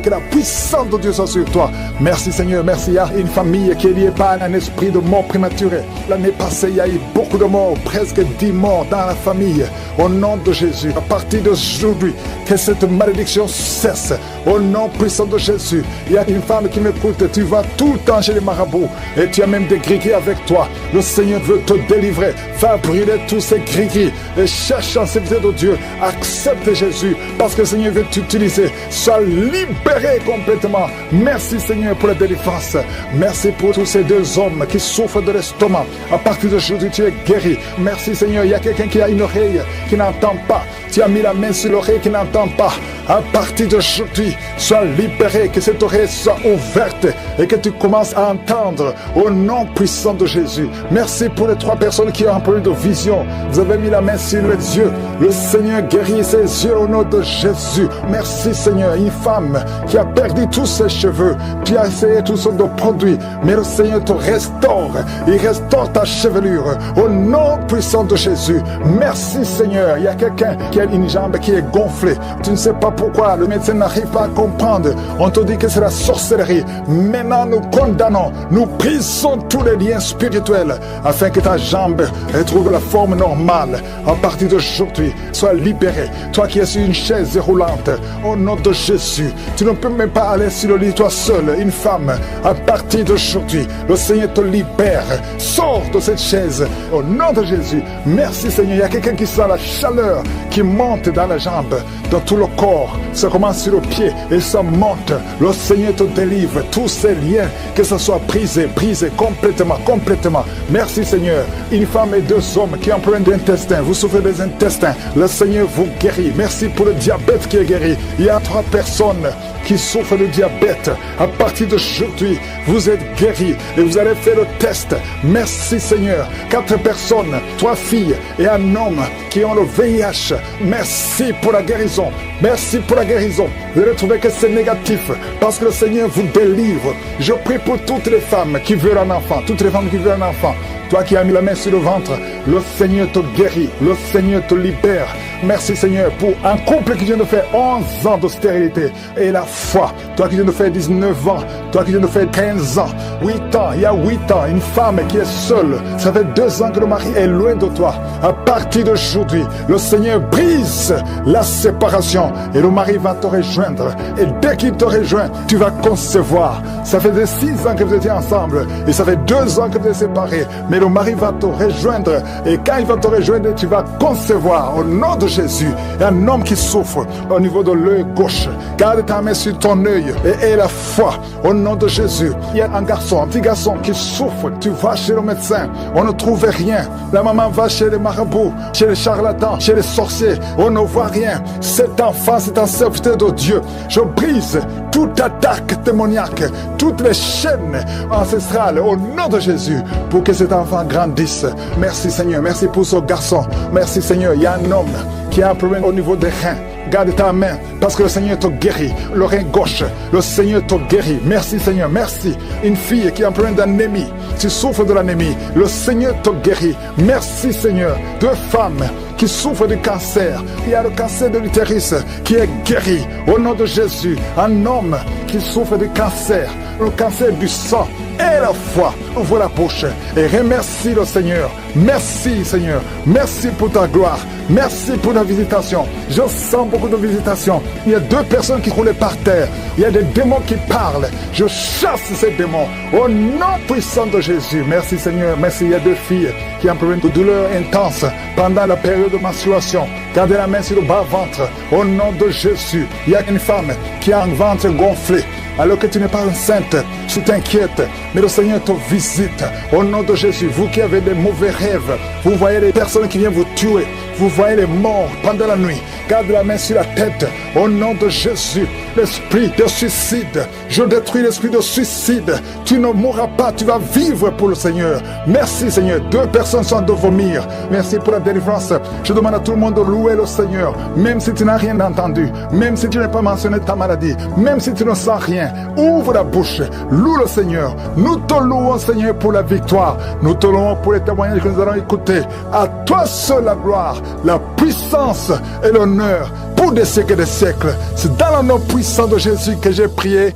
que la puissance de Dieu soit sur toi. Merci Seigneur, merci. Il y a une famille qui est liée par un esprit de mort prématurée. L'année passée, il y a eu beaucoup de morts, presque 10 morts dans la famille. Au nom de Jésus, à partir d'aujourd'hui, que cette malédiction cesse. Au nom puissant de Jésus, il y a une femme qui m'écoute, tu vas tout le temps chez les marabouts et tu as même des gris avec toi. Le Seigneur veut te délivrer, faire brûler tous ces gris gris-gris, cherche un serviteur de Dieu, accepte Jésus, parce que le Seigneur veut t'utiliser. Sois libéré complètement. Merci Seigneur pour la délivrance. Merci pour tous ces deux hommes qui souffrent de l'estomac. À partir d'aujourd'hui, tu es guéri. Merci Seigneur. Il y a quelqu'un qui a une oreille qui n'entend pas. Tu as mis la main sur l'oreille qui n'entend pas. À partir d'aujourd'hui, sois libéré, que cette oreille soit ouverte et que tu commences à entendre au nom puissant de Jésus. Merci pour les 3 personnes qui ont un problème de vision. Vous avez mis la main sur les yeux. Le Seigneur guérit ses yeux au nom de Jésus. Merci Seigneur. Une femme qui a perdu tous ses cheveux. Tu as essayé toutes sortes de produits, mais le Seigneur te restaure. Il restaure ta chevelure au nom puissant de Jésus. Merci Seigneur. Il y a quelqu'un qui a une jambe qui est gonflée. Tu ne sais pas pourquoi. Le médecin n'arrive pas à comprendre. On te dit que c'est la sorcellerie. Maintenant, nous condamnons. Nous brisons tous les liens spirituels afin que ta jambe retrouve la forme normale. À partir d'aujourd'hui, sois libéré. Toi qui es sur une chaise roulante, au nom de Jésus, tu ne peux même pas aller sur le lit toi seul, une femme. À partir d'aujourd'hui, le Seigneur te libère. Sors de cette chaise au nom de Jésus. Merci Seigneur. Il y a quelqu'un qui sent la chaleur qui monte dans la jambe, dans tout le corps. Ça commence sur le pied et ça monte. Le Seigneur te délivre. Tous ces liens, que ce soit brisé complètement. Merci Seigneur. Une femme et 2 hommes qui ont un problème d'intestin. Vous souffrez des intestins. Le Seigneur vous guérit. Merci pour le diabète qui est guéri. Il y a 3 personnes qui souffrent de diabète. À partir d'aujourd'hui, vous êtes guéris et vous allez faire le test. Merci Seigneur. 4 personnes, 3 filles et un homme qui ont le VIH. Merci pour la guérison. Merci pour la guérison. Vous allez trouver que c'est négatif parce que le Seigneur vous délivre. Je prie pour toutes les femmes qui veulent un enfant. Toutes les femmes qui veulent un enfant. Toi qui as mis la main sur le ventre, le Seigneur te guérit. Le Seigneur te libère. Merci Seigneur pour un couple qui vient de faire 11 ans de stérilité et la foi. Toi qui viens de faire 19 ans, toi qui viens de faire 15 ans, 8 ans, il y a 8 ans, une femme qui est seule. Ça fait 2 ans que le mari est loin de toi. À partir d'aujourd'hui, le Seigneur brise la séparation et le mari va te rejoindre. Et dès qu'il te rejoint, tu vas concevoir. Ça fait 6 ans que vous étiez ensemble et ça fait 2 ans que vous êtes séparés. Mais le mari va te rejoindre et quand il va te rejoindre, tu vas concevoir au nom de Jésus. Il y a un homme qui souffre au niveau de l'œil gauche. Garde ta main sur ton œil et aie la foi au nom de Jésus. Il y a un petit garçon qui souffre. Tu vas chez le médecin, on ne trouve rien. La maman va chez les marabouts, chez les charlatans, chez les sorciers, on ne voit rien. Cet enfant, c'est un serviteur de Dieu. Je brise toute attaque démoniaque, toutes les chaînes ancestrales au nom de Jésus pour que cet enfant grandisse. Merci Seigneur, merci pour ce garçon. Merci Seigneur, il y a un homme qui a un problème au niveau des reins. Garde ta main parce que le Seigneur te guérit. Le rein gauche, le Seigneur te guérit. Merci Seigneur, merci. Une fille qui a un problème d'anémie, tu souffres de l'anémie, le Seigneur te guérit. Merci Seigneur. 2 femmes qui souffrent de cancer. Il y a le cancer de l'utérus qui est guéri au nom de Jésus. Un homme qui souffre de cancer, le cancer du sang. Et la foi, ouvre la bouche et remercie le Seigneur. Merci Seigneur, merci pour ta gloire, merci pour ta visitation. Je sens beaucoup de visitations. Il y a 2 personnes qui roulent par terre. Il y a des démons qui parlent. Je chasse ces démons au nom puissant de Jésus. Merci Seigneur, merci. Il y a 2 filles qui ont un problème de douleur intense pendant la période de menstruation. Gardez la main sur le bas-ventre au nom de Jésus. Il y a une femme qui a un ventre gonflé. Alors que tu n'es pas enceinte, tu t'inquiètes, mais le Seigneur te visite au nom de Jésus. Vous qui avez des mauvais rêves, vous voyez les personnes qui viennent vous tuer, vous voyez les morts pendant la nuit. Garde la main sur la tête au nom de Jésus. L'esprit de suicide, je détruis l'esprit de suicide. Tu ne mourras pas, tu vas vivre pour le Seigneur. Merci Seigneur. 2 personnes sont de vomir. Merci pour la délivrance. Je demande à tout le monde de louer le Seigneur, même si tu n'as rien entendu, même si tu n'as pas mentionné ta maladie, même si tu ne sens rien. Ouvre la bouche, loue le Seigneur. Nous te louons Seigneur pour la victoire. Nous te louons pour les témoignages que nous allons écouter. À toi seul la gloire, la puissance et l'honneur pour des siècles et des siècles. C'est dans le nom puissant de Jésus que j'ai prié.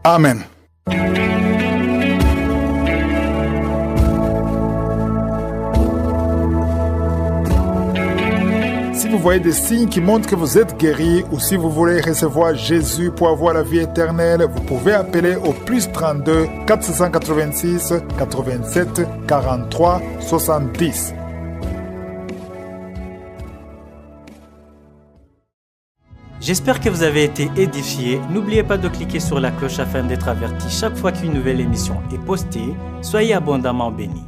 Amen. Si vous voyez des signes qui montrent que vous êtes guéri ou si vous voulez recevoir Jésus pour avoir la vie éternelle, vous pouvez appeler au +32 486 87 43 70. J'espère que vous avez été édifiés. N'oubliez pas de cliquer sur la cloche afin d'être averti chaque fois qu'une nouvelle émission est postée. Soyez abondamment bénis.